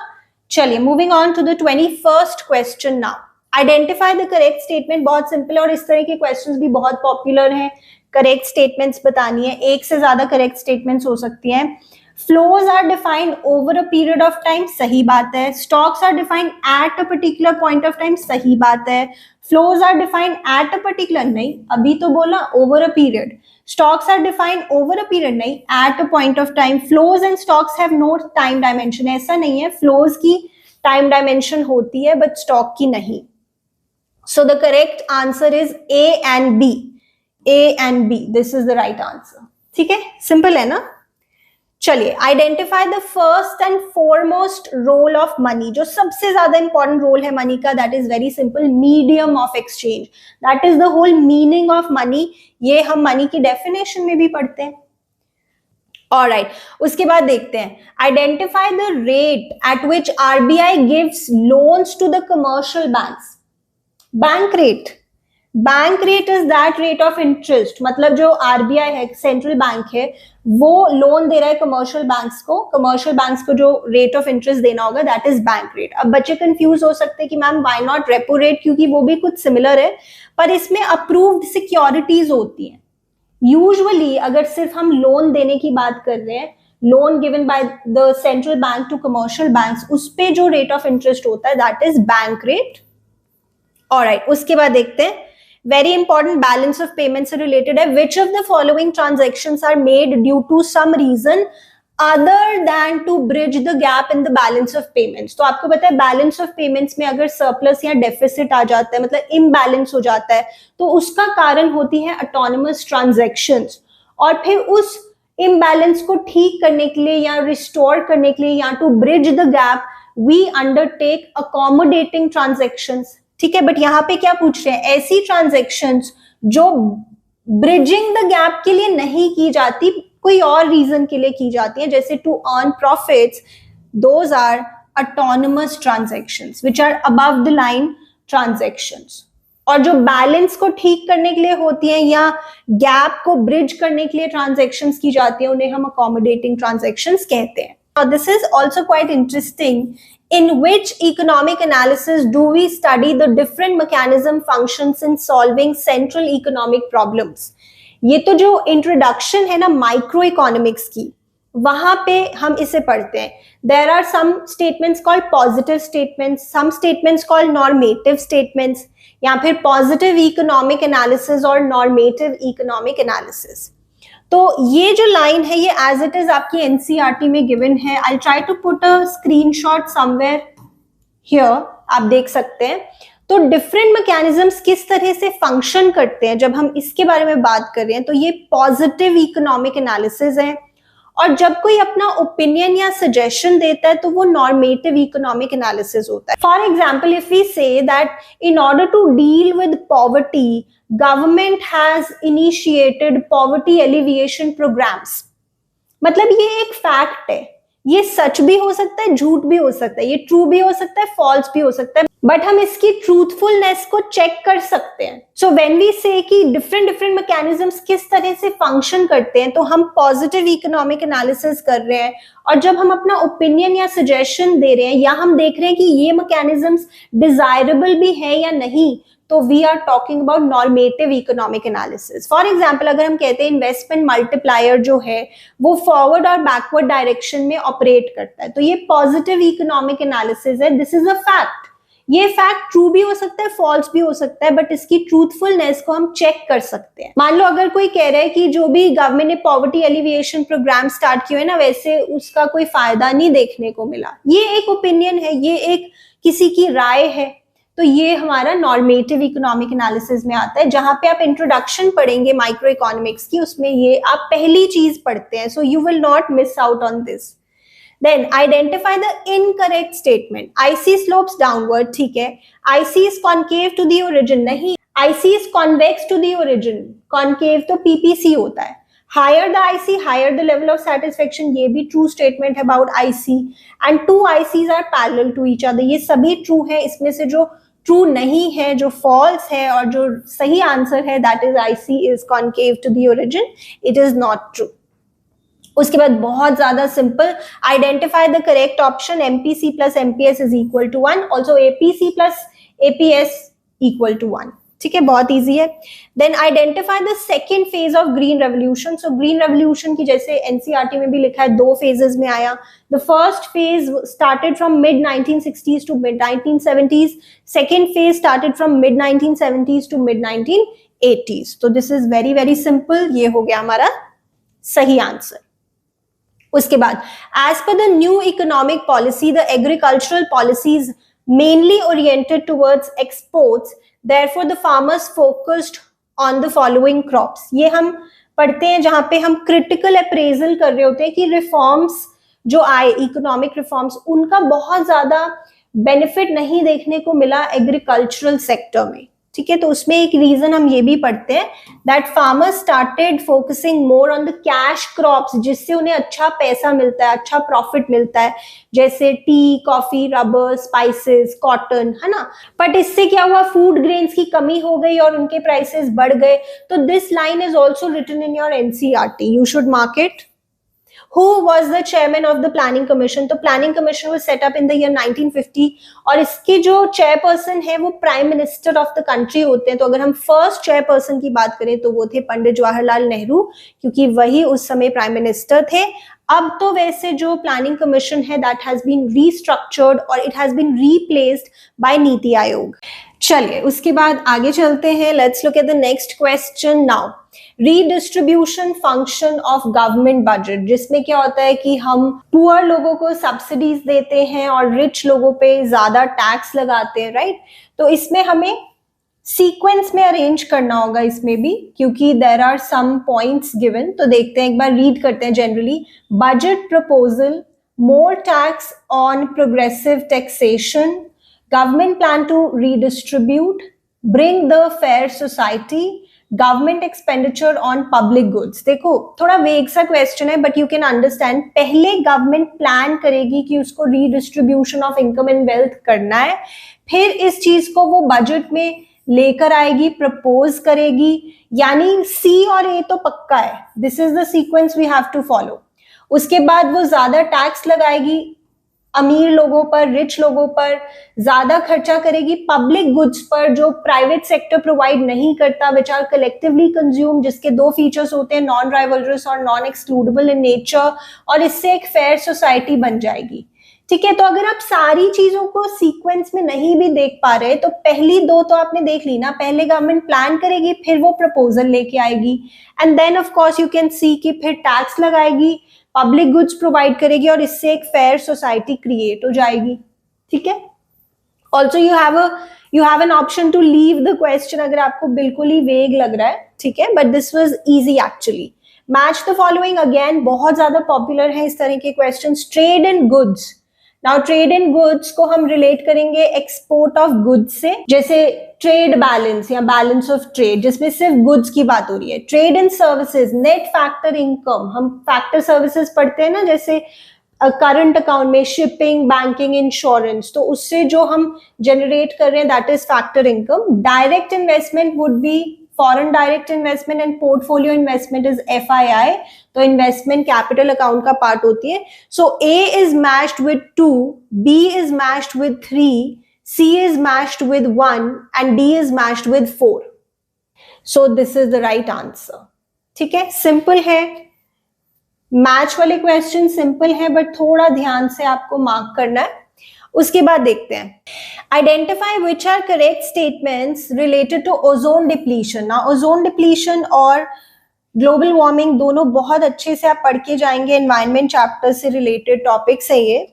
[SPEAKER 1] चलिए, moving on to the 21st question now. Identify the correct statement. बहुत सिंपल है और इस तरह के क्वेश्चंस भी बहुत पॉपुलर हैं। करेक्ट स्टेटमेंट्स बतानी है, एक से ज्यादा करेक्ट स्टेटमेंट्स हो सकती हैं। Flows are defined over a period of time, सही बात है। Stocks are defined at a particular point of time, सही बात है। Flows are defined at a particular, नहीं, अभी तो बोला over a period. Stocks are defined over a period, नहीं, at a point of time. Flows and stocks have no time dimension, ऐसा नहीं है, फ्लोज की टाइम डायमेंशन होती है बट स्टॉक की नहीं। So the correct answer is A and B. A and B. This is the right answer. ठीक है, सिंपल है ना। चलिए, identify the first and foremost role of money. जो सबसे ज्यादा इंपॉर्टेंट रोल है मनी का, that is very simple, medium of exchange. That is the whole meaning of money. ये हम मनी की डेफिनेशन में भी पढ़ते हैं। Alright, उसके बाद देखते हैं, identify the rate at which RBI gives loans to the commercial banks. Bank rate, bank rate is that rate of interest, मतलब जो आरबीआई है, सेंट्रल बैंक है, वो लोन दे रहा है कमर्शियल बैंक्स को। कमर्शियल बैंक्स को जो रेट ऑफ इंटरेस्ट देना होगा, दैट इज बैंक रेट। अब बच्चे कंफ्यूज हो सकते हैं कि ma'am why not repo rate, क्योंकि वो भी कुछ सिमिलर है, पर इसमें अप्रूव्ड सिक्योरिटीज होती हैं। यूजुअली अगर सिर्फ हम लोन देने की बात कर रहे हैं, loan given by the central bank to commercial banks, उस पे जो रेट ऑफ इंटरेस्ट होता है, that is bank rate. Alright, उसके बाद देखते हैं, very important, balance of payment से रिलेटेड है। Which of the following transactions are made due to some reason other than to bridge the gap in the balance of payments. तो आपको पता है, बैलेंस ऑफ पेमेंट्स में अगर सरप्लस या डेफिसिट आ जाता है, मतलब इम्बैलेंस हो जाता है, तो उसका कारण होती है ऑटोनोमस ट्रांजैक्शंस। और फिर उस इम्बैलेंस को ठीक करने के लिए या रिस्टोर करने के लिए या to bridge the gap, we undertake accommodating transactions. ठीक है, बट यहां पे क्या पूछ रहे हैं, ऐसी ट्रांजैक्शंस जो ब्रिजिंग द गैप के लिए नहीं की जाती, कोई और रीजन के लिए की जाती है, जैसे to earn profits, those are autonomous transactions which are above the line transactions. और जो बैलेंस को ठीक करने के लिए होती हैं या गैप को ब्रिज करने के लिए ट्रांजैक्शंस की जाती है, उन्हें हम अकोमोडेटिंग ट्रांजैक्शंस कहते हैं। This is also quite interesting, in which economic analysis do we study the different mechanism functions in solving central economic problems? ये तो जो इंट्रोडक्शन है ना माइक्रो इकोनॉमिक्स की, वहां पे हम इसे पढ़ते हैं. There are some statements called positive statements, some statements called normative statements, या फिर पॉजिटिव इकोनॉमिक एनालिसिस और नॉर्मेटिव इकोनॉमिक एनालिसिस. तो ये जो लाइन है ये एज इट इज आपकी एनसीईआरटी में गिवन है. I try to put a screenshot somewhere here, आप देख सकते हैं. तो डिफरेंट मैकेनिज्म्स किस तरह से फंक्शन करते हैं जब हम इसके बारे में बात कर रहे हैं, तो ये पॉजिटिव इकोनॉमिक एनालिसिस है. और जब कोई अपना ओपिनियन या सजेशन देता है तो वो नॉर्मेटिव इकोनॉमिक एनालिसिस होता है. For example, if we say that in order to deal with poverty government has initiated poverty alleviation programs, मतलब ये एक फैक्ट है. ये सच भी हो सकता है, झूठ भी हो सकता है, ये ट्रू भी हो सकता है, फॉल्स भी हो सकता है, बट हम इसकी ट्रूथफुलनेस को चेक कर सकते हैं. सो व्हेन वी से कि डिफरेंट डिफरेंट मैकेनिज्म्स किस तरह से फंक्शन करते हैं, तो हम पॉजिटिव इकोनॉमिक एनालिसिस कर रहे हैं. और जब हम अपना ओपिनियन या सजेशन दे रहे हैं या हम देख रहे हैं कि ये मैकेनिज्म्स डिजायरेबल भी है या नहीं, तो we are talking about normative economic analysis. For example, अगर हम कहते हैं इन्वेस्टमेंट मल्टीप्लायर जो है वो फॉरवर्ड और बैकवर्ड डायरेक्शन में ऑपरेट करता है, तो ये पॉजिटिव इकोनॉमिक एनालिसिस है. This is a fact. ये फैक्ट ट्रू भी हो सकता है, फॉल्स भी हो सकता है, बट इसकी ट्रूथफुलनेस को हम चेक कर सकते हैं. मान लो अगर कोई कह रहा है कि जो भी गवर्नमेंट ने पॉवर्टी एलिविएशन प्रोग्राम स्टार्ट किए है ना, वैसे उसका कोई फायदा नहीं देखने को मिला, ये एक ओपिनियन है, ये एक किसी की राय है, तो ये हमारा नॉर्मेटिव इकोनॉमिक एनालिसिस में आता है. जहां पे आप इंट्रोडक्शन पढ़ेंगे माइक्रो इकोनॉमिक्स की, उसमें ये आप पहली चीज पढ़ते हैं. So you will not miss out on this. Then identify the incorrect statement. IC slopes downward, ठीक है. IC is concave to the origin, नहीं. IC is convex to the origin. Concave तो PPC होता है. Higher the IC, higher the level of satisfaction. ये भी true statement है about IC. And two ICs are parallel to each other. ये सभी true है. इसमें से जो ट्रू नहीं है, जो फॉल्स है और जो सही आंसर है, that is IC is concave to the origin. It is not true. उसके बाद बहुत ज्यादा simple, identify the correct option. MPC plus MPS is equal to 1, also APC plus APS equal to 1. ठीक है, बहुत इजी है. Then identify the second phase of green revolution. So green revolution की जैसे एनसीईआरटी में भी लिखा है, दो फेजेस में आया. The first phase started from mid 1960s to mid 1970s. Second phase started from mid 1970s to mid 1980s. तो this is very very simple. ये हो गया हमारा सही आंसर. उसके बाद as per the new economic policy the agricultural policies mainly oriented towards exports, therefore the farmers focused on the following crops. ये हम पढ़ते हैं जहां पे हम क्रिटिकल अप्रेजल कर रहे होते हैं कि रिफॉर्म्स जो आए, इकोनॉमिक रिफॉर्म्स, उनका बहुत ज्यादा बेनिफिट नहीं देखने को मिला एग्रीकल्चरल सेक्टर में. ठीक है, तो उसमें एक रीजन हम ये भी पढ़ते हैं that farmers started focusing more on the cash crops, जिससे उन्हें अच्छा पैसा मिलता है, अच्छा प्रॉफिट मिलता है, जैसे T, coffee, rubber, spices, cotton, है ना. बट इससे क्या हुआ, फूड ग्रेन्स की कमी हो गई और उनके प्राइसेस बढ़ गए. तो this line is also written in your NCERT, you should mark it. Who was the chairman of the planning commission? तो planning commission was set up in the year 1950 और इसके जो chairperson है वो prime minister of the country होते हैं. तो अगर हम फर्स्ट chairperson की बात करें तो वो थे पंडित जवाहरलाल नेहरू, क्योंकि वही उस समय प्राइम मिनिस्टर थे. अब तो वैसे जो प्लानिंग कमीशन है दैट हैज बीन रीस्ट्रक्चर्ड और it has been रीप्लेस्ड bye NITI Aayog. चलिए उसके बाद आगे चलते हैं. Let's look at the next question now. Redistribution function of government budget, जिसमें क्या होता है कि हम पुअर लोगों को सब्सिडीज देते हैं और रिच लोगों पे ज्यादा टैक्स लगाते हैं, राइट. तो इसमें हमें सीक्वेंस में अरेंज करना होगा इसमें भी, क्योंकि there are some points given. तो देखते हैं, एक बार रीड करते हैं. Generally budget proposal, more tax on progressive taxation, government plan to redistribute, bring the fair society, government expenditure on public goods. देखो थोड़ा वेग सा क्वेश्चन है, बट यू कैन अंडरस्टैंड. पहले गवर्नमेंट प्लान करेगी कि उसको redistribution of income and wealth करना है, फिर इस चीज को वो बजट में लेकर आएगी, प्रपोज करेगी. यानी सी और ए तो पक्का है. This is the sequence we have to follow. उसके बाद वो ज्यादा टैक्स लगाएगी, अमीर लोगों पर, रिच लोगों पर, ज्यादा खर्चा करेगी पब्लिक गुड्स पर जो प्राइवेट सेक्टर प्रोवाइड नहीं करता, विच आर कलेक्टिवली कंज्यूम, जिसके दो फीचर्स होते हैं, नॉन राइवलरस और नॉन एक्सक्लूडेबल इन नेचर, और इससे एक फेयर सोसाइटी बन जाएगी। ठीक है, तो अगर आप सारी चीजों को सीक्वेंस में नहीं भी देख पा रहे तो पहली दो तो आपने देख ली ना, पहले गवर्नमेंट प्लान करेगी, फिर वो प्रपोजल लेके आएगी, and then of course you can see कि फिर टैक्स लगाएगी, पब्लिक गुड्स प्रोवाइड करेगी, और इससे एक फेयर सोसाइटी क्रिएट हो जाएगी। ठीक है, also you have an option to leave the question अगर आपको बिल्कुल ही वेग लग रहा है। ठीक है, but this was easy actually. Match the following, again बहुत ज्यादा पॉपुलर है इस तरह के question. Trade in goods, now trade in goods को हम रिलेट करेंगे एक्सपोर्ट ऑफ गुड्स से, जैसे ट्रेड बैलेंस या बैलेंस ऑफ ट्रेड, जिसमें सिर्फ गुड्स की बात हो रही है। Trade in services, net factor income, हम फैक्टर सर्विसेज पढ़ते हैं ना, जैसे करंट अकाउंट में शिपिंग, बैंकिंग, इंश्योरेंस, तो उससे जो हम जनरेट कर रहे हैं that is factor income. Direct investment would be foreign direct investment, and portfolio investment is FII, तो इन्वेस्टमेंट कैपिटल अकाउंट का पार्ट होती है। सो A is matched with 2, B is matched with 3, C is matched with 1 and D is matched with 4. So this is the right answer. ठीक है, सिंपल है, मैच वाले क्वेश्चन सिंपल है, बट थोड़ा ध्यान से आपको मार्क करना है। उसके बाद देखते हैं, identify which are correct statements related to ozone depletion. ना ओजोन डिप्लीशन और ग्लोबल वार्मिंग दोनों बहुत अच्छे से आप पढ़ के जाएंगे, एनवायरमेंट चैप्टर से रिलेटेड टॉपिक्स है ये।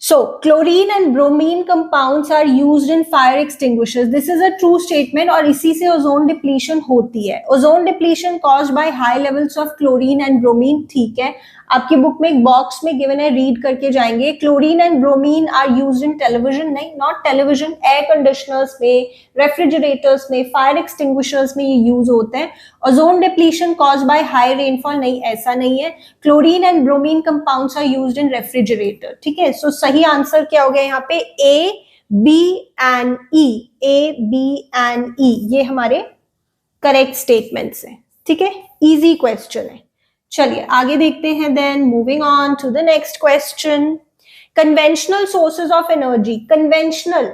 [SPEAKER 1] So, chlorine and bromine compounds are used in fire extinguishers. This is a true statement और इसी से ओजोन डिप्लीशन होती है। Ozone depletion caused by high levels of chlorine and bromine, ठीक है, आपकी बुक में एक बॉक्स में गिवन है, रीड करके जाएंगे। Chlorine and bromine are used in television, नहीं, नॉट टेलीविजन, एयर कंडीशनर्स में, रेफ्रिजरेटर्स में, फायर एक्सटिंग्विशर्स में ये यूज होते हैं। Ozone depletion caused by high rainfall, नहीं, ऐसा नहीं है। Chlorine and bromine compounds are used in refrigerator. ठीक है, सो सही आंसर क्या हो गया यहाँ पे, A, B and E, A, B and E, ये हमारे करेक्ट स्टेटमेंट्स हैं। ठीक है, इजी क्वेश्चन है। चलिए आगे देखते हैं, then moving on to the next question. Conventional sources of energy, conventional,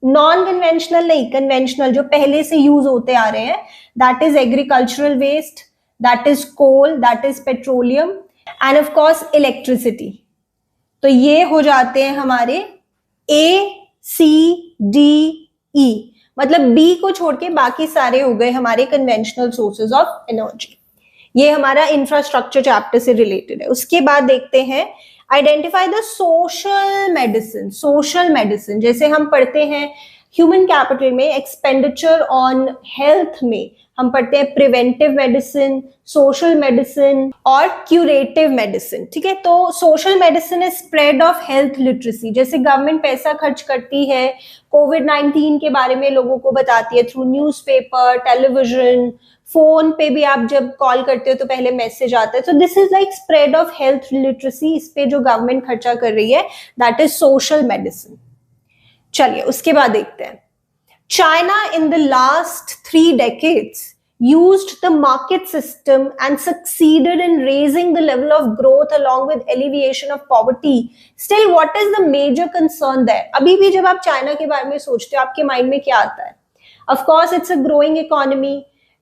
[SPEAKER 1] non conventional नहीं, कन्वेंशनल जो पहले से यूज होते आ रहे हैं, that is agricultural waste, that is coal, that is petroleum, and of course electricity. तो ये हो जाते हैं हमारे A, C, D, E, मतलब B को छोड़ के बाकी सारे हो गए हमारे कन्वेंशनल सोर्सेज ऑफ एनर्जी। ये हमारा इंफ्रास्ट्रक्चर चैप्टर से रिलेटेड है। उसके बाद देखते हैं, identify the social medicine. Social medicine जैसे हम पढ़ते हैं ह्यूमन कैपिटल में, एक्सपेंडिचर ऑन हेल्थ में हम पढ़ते हैं प्रिवेंटिव मेडिसिन, सोशल मेडिसिन और क्यूरेटिव मेडिसिन। ठीक है, तो social medicine is spread of health literacy, जैसे गवर्नमेंट पैसा खर्च करती है, कोविड-19 के बारे में लोगों को बताती है थ्रू न्यूज़पेपर, टेलीविजन, फोन पे भी आप जब कॉल करते हो तो पहले मैसेज आता है। तो this is like spread of health literacy, इस पे जो गवर्नमेंट खर्चा कर रही है, दैट इज सोशल मेडिसिन। चलिए उसके बाद देखते हैं, China in the last 3 decades used the market system and succeeded in raising the level of growth along with alleviation of poverty. Still, what is the major concern there? अभी भी जब आप चाइना के बारे में सोचते हो, आपके माइंड में क्या आता है? Of course, it's a growing economy.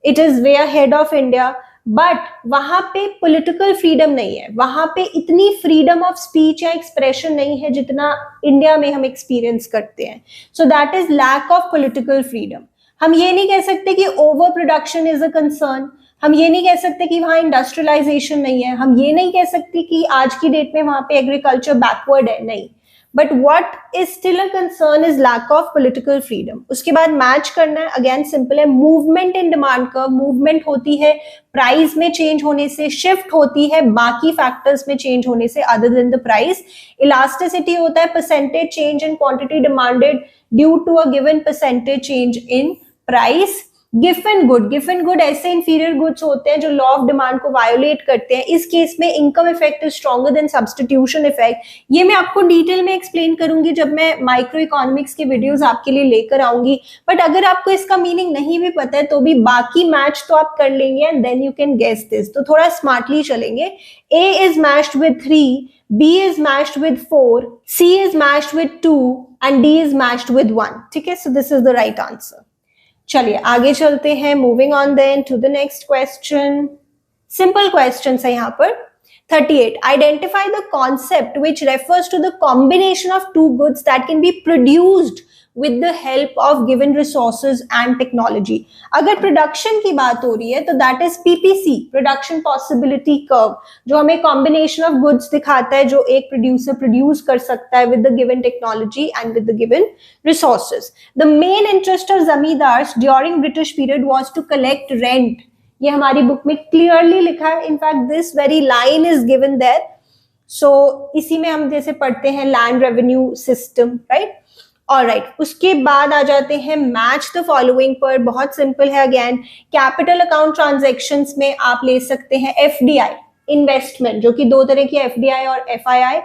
[SPEAKER 1] It is way ahead of India. But वहां पे पॉलिटिकल फ्रीडम नहीं है, वहां पे इतनी फ्रीडम ऑफ स्पीच या एक्सप्रेशन नहीं है जितना इंडिया में हम एक्सपीरियंस करते हैं। So that is lack of political freedom. हम ये नहीं कह सकते कि over production is a concern, हम ये नहीं कह सकते कि वहां इंडस्ट्रियलाइजेशन नहीं है, हम ये नहीं कह सकते कि आज की डेट में वहां पे एग्रीकल्चर बैकवर्ड है, नहीं। But what is still a concern is lack of political freedom. उसके बाद मैच करना है, अगेन सिंपल है, movement in demand curve, movement होती है प्राइस में चेंज होने से, शिफ्ट होती है बाकी फैक्टर्स में चेंज होने से other than the price. Elasticity होता है percentage change in quantity demanded due to a given percentage change in price. Giffen good ऐसे इंफीरियर गुड्स होते हैं जो लॉ ऑफ डिमांड को वायोलेट करते हैं. इस केस में income effect is stronger than substitution effect. ये मैं आपको डिटेल में एक्सप्लेन करूंगी जब मैं माइक्रो इकोनॉमिक्स के वीडियोस आपके लिए लेकर आऊंगी. बट अगर आपको इसका मीनिंग नहीं भी पता है तो भी बाकी मैच तो आप कर लेंगे and then you can guess this. तो थोड़ा स्मार्टली चलेंगे. A is matched with 3, B is matched with 4, C is matched with 2 and D is matched with 1. ठीक है, so this is the right answer. चलिए आगे चलते हैं. Moving on then to the next question. Simple question है यहाँ पर. 38. Identify the concept which refers to the combination of two goods that can be produced with the help of given resources and technology. अगर प्रोडक्शन की बात हो रही है तो that is PPC, production possibility curve, जो हमें कॉम्बिनेशन ऑफ गुड्स दिखाता है जो एक प्रोड्यूसर प्रोड्यूस कर सकता है with the given technology and with the given resources. The main interest of zamindars during British period was to collect rent. ये हमारी बुक में क्लियरली लिखा है. In fact this very line is given there. So इसी में हम जैसे पढ़ते हैं land revenue system, right. Alright, उसके बाद आ जाते हैं मैच द फॉलोइंग पर. बहुत सिंपल है. अगेन कैपिटल अकाउंट ट्रांजैक्शंस में आप ले सकते हैं FDI, इन्वेस्टमेंट, जो कि दो तरह की FDI और FII.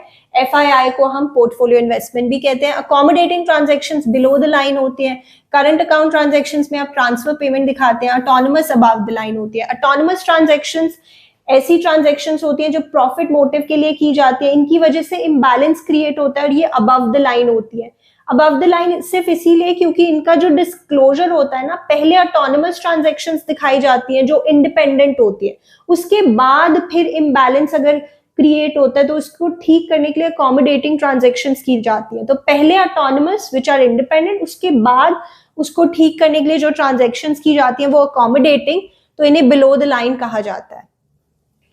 [SPEAKER 1] FII को हम पोर्टफोलियो इन्वेस्टमेंट भी कहते हैं. Accommodating transactions below the line होती हैं. करंट अकाउंट ट्रांजैक्शंस में आप ट्रांसफर पेमेंट दिखाते हैं. ऑटोनोमस अबव द लाइन होती है. ऑटोनोमस ट्रांजैक्शंस ऐसी ट्रांजैक्शंस होती हैं जो प्रॉफिट मोटिव के लिए की जाती है. इनकी वजह से इम्बैलेंस क्रिएट होता है और ये अबव द लाइन होती है. अबव द लाइन सिर्फ इसीलिए क्योंकि इनका जो डिस्क्लोजर होता है ना, पहले ऑटोनोमस ट्रांजैक्शंस दिखाई जाती हैं जो इंडिपेंडेंट होती है. उसके बाद फिर इम्बैलेंस अगर क्रिएट होता है तो उसको ठीक करने के लिए अकोमोडेटिंग ट्रांजैक्शंस की जाती हैं. तो पहले ऑटोनोमस विच आर इंडिपेंडेंट, उसके बाद उसको ठीक करने के लिए जो ट्रांजैक्शंस की जाती हैं वो अकोमोडेटिंग, तो इन्हें बिलो द लाइन कहा जाता है.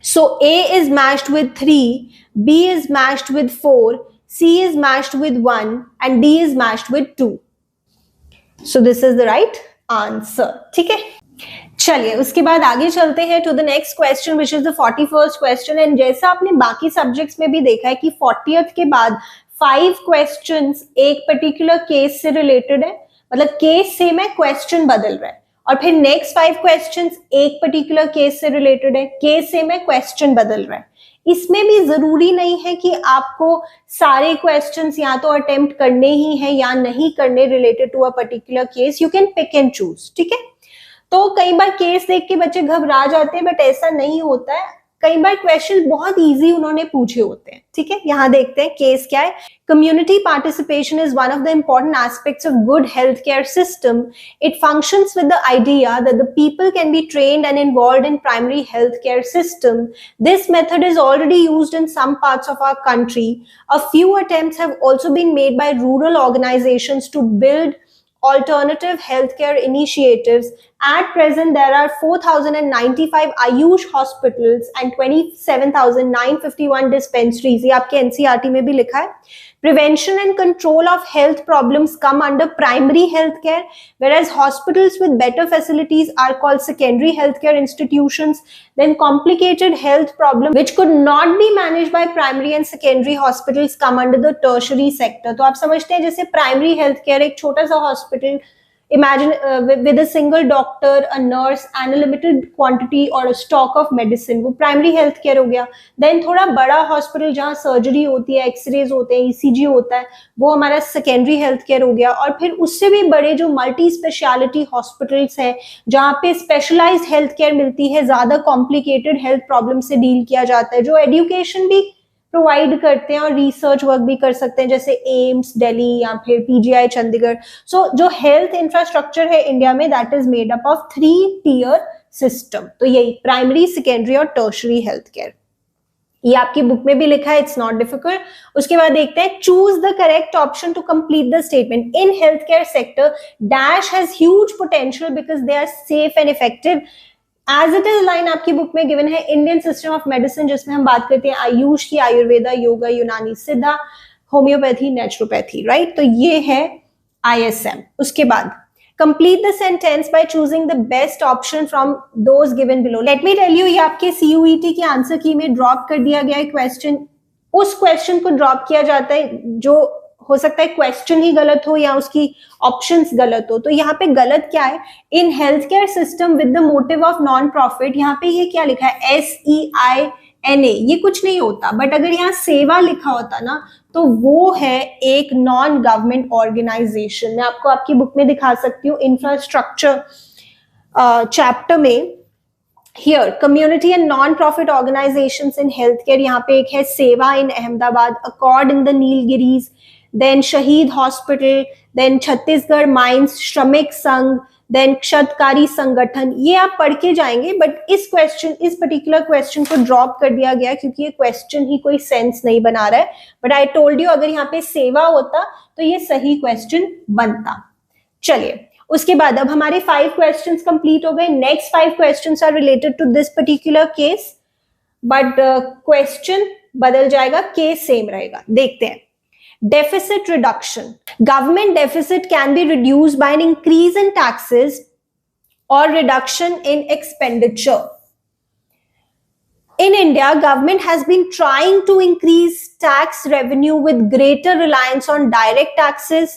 [SPEAKER 1] So A is matched with 3, B is matched with 4, C is matched with 1 and D is matched with 2. So this is the right answer. ठीक है, चलिए उसके बाद आगे चलते हैं to the next question which is the 41st question. And जैसा आपने बाकी सब्जेक्ट्स में भी देखा है कि 40th के बाद 5 क्वेश्चंस एक पर्टिकुलर केस से रिलेटेड है. मतलब केस सेम है, क्वेश्चन बदल रहा है. और फिर नेक्स्ट 5 क्वेश्चंस एक पर्टिकुलर केस से रिलेटेड है, केस सेम है, क्वेश्चन बदल रहा है. इसमें भी जरूरी नहीं है कि आपको सारे क्वेश्चंस या तो अटेम्प्ट करने ही हैं या नहीं करने related to a particular case. You can pick and choose. ठीक है, तो कई बार केस देख के बच्चे घबरा जाते हैं, बट ऐसा नहीं होता है. कई बार क्वेश्चन बहुत इजी उन्होंने पूछे होते हैं. ठीक है, यहां देखते हैं केस क्या है. Community participation is one of the important aspects of good health care system. It functions with the idea that the people can be trained and involved in primary health care system. This method is already used in some parts of our country. A few attempts have also been made by rural organisations to build alternative healthcare initiatives. At present, there are 4,095 Ayush hospitals and 27,951 dispensaries. ये आपके NCERT में भी लिखा है. Prevention and control of health problems come under primary healthcare, whereas hospitals with better facilities are called secondary healthcare institutions. Then complicated health problems which could not be managed by primary and secondary hospitals come under the tertiary sector. तो आप समझते हैं जैसे primary healthcare एक छोटा सा hospital, imagine with a single doctor, a nurse and a limited quantity or a stock of medicine, वो primary health care हो गया. Then थोड़ा बड़ा hospital जहाँ सर्जरी होती है, एक्सरेज होते हैं, ECG होता है, वो हमारा secondary health care हो गया. और फिर उससे भी बड़े जो मल्टी स्पेशलिटी हॉस्पिटल्स हैं जहाँ पे स्पेशलाइज्ड हेल्थ केयर मिलती है, ज्यादा कॉम्प्लिकेटेड हेल्थ प्रॉब्लम से डील किया जाता है, जो एजुकेशन भी प्रोवाइड करते हैं और रिसर्च वर्क भी कर सकते हैं, जैसे एम्स दिल्ली या फिर PGI चंडीगढ़. सो जो हेल्थ इंफ्रास्ट्रक्चर है इंडिया में, that is made up of 3 tier system. तो यही प्राइमरी, सेकेंडरी और टर्शरी हेल्थ केयर. ये आपकी बुक में भी लिखा है, इट्स नॉट डिफिकल्ट. उसके बाद देखते हैं choose the correct option to complete the statement. In health care sector dash has huge potential because they are safe and effective. As it is line आपकी बुक में गिवन है इंडियन सिस्टम ऑफ मेडिसिन, जिसमें हम बात करते हैं आयुष की, आयुर्वेदा, योगा, यूनानी, सिद्धा, होम्योपैथी, नेचुरोपैथी, राइट. तो ये है ISM. उसके बाद complete the sentence by choosing the best option from those given below. Let me tell you, ये आपके CUET की आंसर की में ड्रॉप कर दिया गया है क्वेश्चन. उस क्वेश्चन को ड्रॉप किया जाता है जो हो सकता है क्वेश्चन ही गलत हो या उसकी ऑप्शंस गलत हो। तो यहाँ पे गलत क्या है, इन health care system with the motive of non profit, यहाँ पे ये क्या लिखा है SEINA, ये कुछ नहीं होता, बट अगर यहाँ सेवा लिखा होता ना तो वो है एक नॉन गवर्नमेंट ऑर्गेनाइजेशन। मैं आपको आपकी बुक में दिखा सकती हूँ इंफ्रास्ट्रक्चर चैप्टर में, here community and non profit organisations in health care, यहाँ पे एक है सेवा in Ahmedabad, Accord in the Nilgiris, then Shaheed hospital, then Chhattisgarh mines, Shramik Sangh, then क्षतकारी संगठन। ये आप पढ़ के जाएंगे, बट इस पर्टिकुलर क्वेश्चन को ड्रॉप कर दिया गया क्योंकि ये क्वेश्चन ही कोई सेंस नहीं बना रहा है। बट आई टोल्ड यू अगर यहाँ पे सेवा होता तो ये सही क्वेश्चन बनता। चलिए उसके बाद अब हमारे 5 क्वेश्चंस कंप्लीट हो गए। Next 5 questions are related to this particular case, but question बदल जाएगा, केस सेम रहेगा। देखते हैं। Deficit reduction. Government deficit can be reduced by an increase in taxes or reduction in expenditure. In India, government has been trying to increase tax revenue with greater reliance on direct taxes.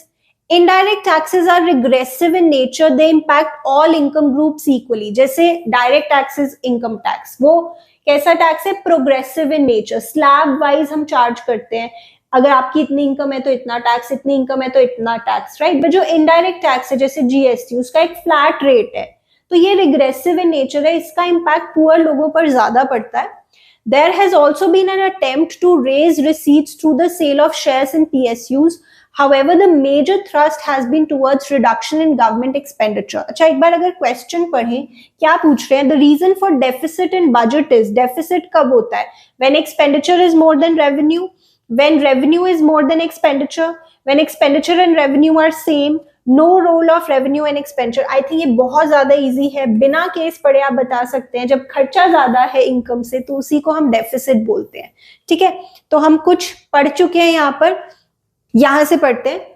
[SPEAKER 1] Indirect taxes are regressive in nature. They impact all income groups equally. जैसे direct taxes, income tax. वो कैसा टैक्स है? Progressive in nature, slab wise हम चार्ज करते हैं। अगर आपकी इतनी इनकम है तो इतना टैक्स, इतनी इनकम है तो इतना टैक्स, राइट। बट जो इनडायरेक्ट टैक्स है जैसे जीएसटी, उसका एक फ्लैट रेट है, तो ये रिग्रेसिव इन नेचर है, इसका इम्पैक्ट पुअर लोगों पर ज्यादा पड़ता है। There has also been an attempt to raise receipts through the sale of shares in PSUs. However, the major thrust has been towards reduction in government expenditure. अच्छा, एक बार अगर क्वेश्चन पढ़ें, क्या पूछ रहे हैं? The reason for deficit in budget is, deficit कब होता है? When expenditure is more than revenue, when revenue is more than expenditure, when expenditure and revenue are same, no role of revenue and expenditure. I think ये बहुत ज्यादा इजी है, बिना केस पढ़े आप बता सकते हैं। जब खर्चा ज्यादा है इनकम से तो उसी को हम डेफिसिट बोलते हैं, ठीक है। तो हम कुछ पढ़ चुके हैं यहाँ पर, यहां से पढ़ते हैं,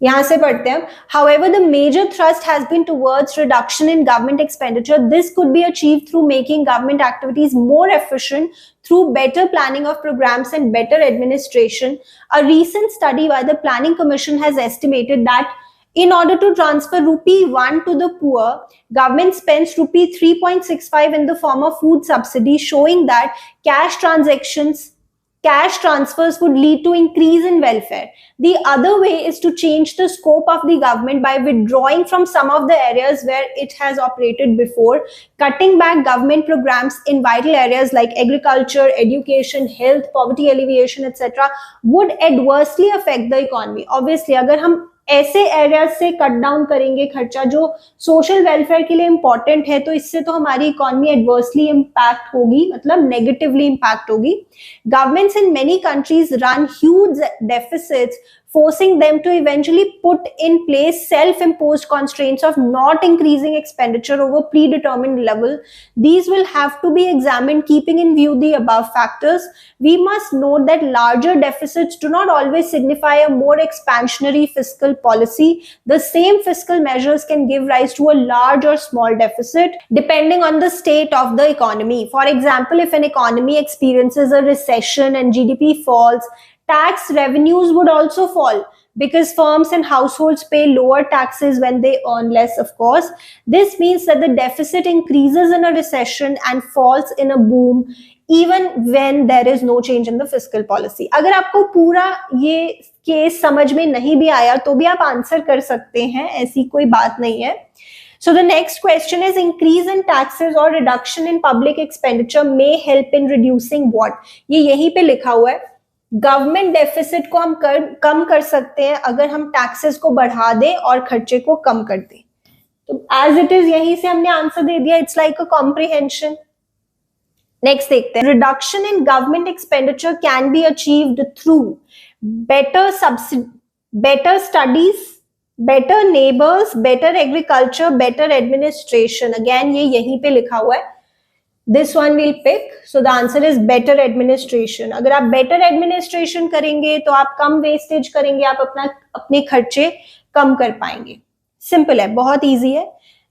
[SPEAKER 1] यहां से पढ़ते हैं। However, the major thrust has been towards reduction in government expenditure. This could be achieved through making government activities more efficient through better planning of programs and better administration. A recent study by the Planning Commission has estimated that in order to transfer rupee 1 to the poor, government spends rupee 3.65 in the form of food subsidy, showing that cash transfers would lead to increase in welfare. The other way is to change the scope of the government by withdrawing from some of the areas where it has operated before. Cutting back government programs in vital areas like agriculture, education, health, poverty alleviation, etc. would adversely affect the economy. Obviously, अगर हम ऐसे एरिया से कट डाउन करेंगे खर्चा जो सोशल वेलफेयर के लिए इंपॉर्टेंट है, तो इससे तो हमारी इकोनॉमी एडवर्सली इंपैक्ट होगी, मतलब नेगेटिवली इंपैक्ट होगी। Governments in many countries run huge deficits, forcing them to eventually put in place self-imposed constraints of not increasing expenditure over predetermined level. These will have to be examined keeping in view the above factors. We must note that larger deficits do not always signify a more expansionary fiscal policy. The same fiscal measures can give rise to a large or small deficit depending on the state of the economy. For example, if an economy experiences a recession and GDP falls, tax revenues would also fall because firms and households pay lower taxes when they earn less, of course. This means that the deficit increases in a recession and falls in a boom even when there is no change in the fiscal policy. अगर आपको पूरा ये केस समझ में नहीं भी आया तो भी आप आंसर कर सकते हैं, ऐसी कोई बात नहीं है। So the next question is, increase in taxes or reduction in public expenditure may help in reducing what? ये यहीं पे लिखा हुआ है, गवर्नमेंट डेफिसिट को हम कम कर सकते हैं अगर हम टैक्सेस को बढ़ा दें और खर्चे को कम कर दें। तो एज इट इज यहीं से हमने आंसर दे दिया, it's like a comprehension. Next देखते हैं, reduction in government expenditure can be achieved through better studies, better neighbours, better agriculture, better administration. Again ये यहीं पे लिखा हुआ है, this one we'll pick. So the answer is better administration. अगर आप better administration करेंगे तो आप कम वेस्टेज करेंगे, आप अपने खर्चे कम कर पाएंगे। सिंपल है, बहुत इजी है।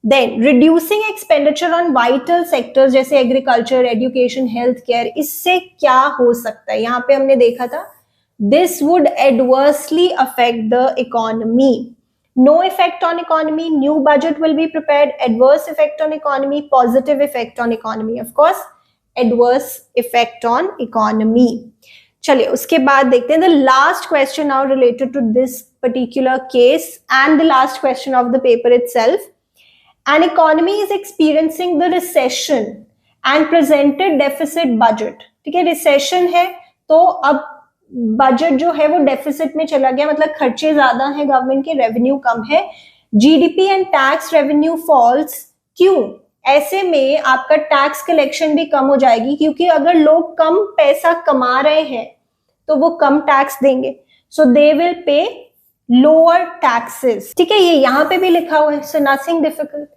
[SPEAKER 1] Then reducing expenditure on vital sectors जैसे एग्रीकल्चर, एजुकेशन, हेल्थ केयर, इससे क्या हो सकता है? यहाँ पे हमने देखा था this would adversely affect the economy. No effect on economy, new budget will be prepared, adverse effect on economy, positive effect on economy. Of course, adverse effect on economy. चलिए उसके बाद देखते हैं the last question now related to this particular case and the last question of the paper itself. An economy is experiencing the recession and presented deficit budget. ठीक है, recession है तो अब बजट जो है वो डेफिसिट में चला गया, मतलब खर्चे ज्यादा हैं गवर्नमेंट के, रेवेन्यू कम है. GDP and tax revenue falls. क्यों? ऐसे में आपका टैक्स कलेक्शन भी कम हो जाएगी, क्योंकि अगर लोग कम पैसा कमा रहे हैं तो वो कम टैक्स देंगे, so they will pay lower taxes. ठीक है, ये यहाँ पे भी लिखा हुआ है, so nothing difficult.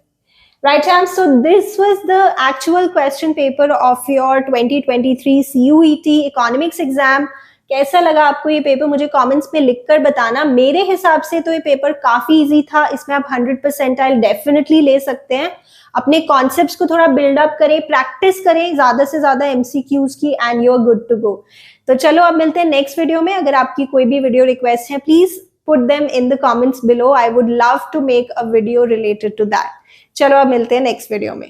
[SPEAKER 1] Right, so this was the actual question paper of your 2023 CUET economics exam. कैसा लगा आपको ये पेपर, मुझे कमेंट्स में लिखकर बताना. मेरे हिसाब से तो ये पेपर काफी इजी था, इसमें आप 100 परसेंटाइल डेफिनेटली ले सकते हैं. अपने कॉन्सेप्ट्स को थोड़ा बिल्डअप करें, प्रैक्टिस करें ज्यादा से ज्यादा एमसीक्यूज की, and you are good to go. तो चलो अब मिलते हैं नेक्स्ट वीडियो में. अगर आपकी कोई भी वीडियो रिक्वेस्ट है, please put them in the comments below. I would love to make a video related to that. चलो अब मिलते हैं नेक्स्ट वीडियो में.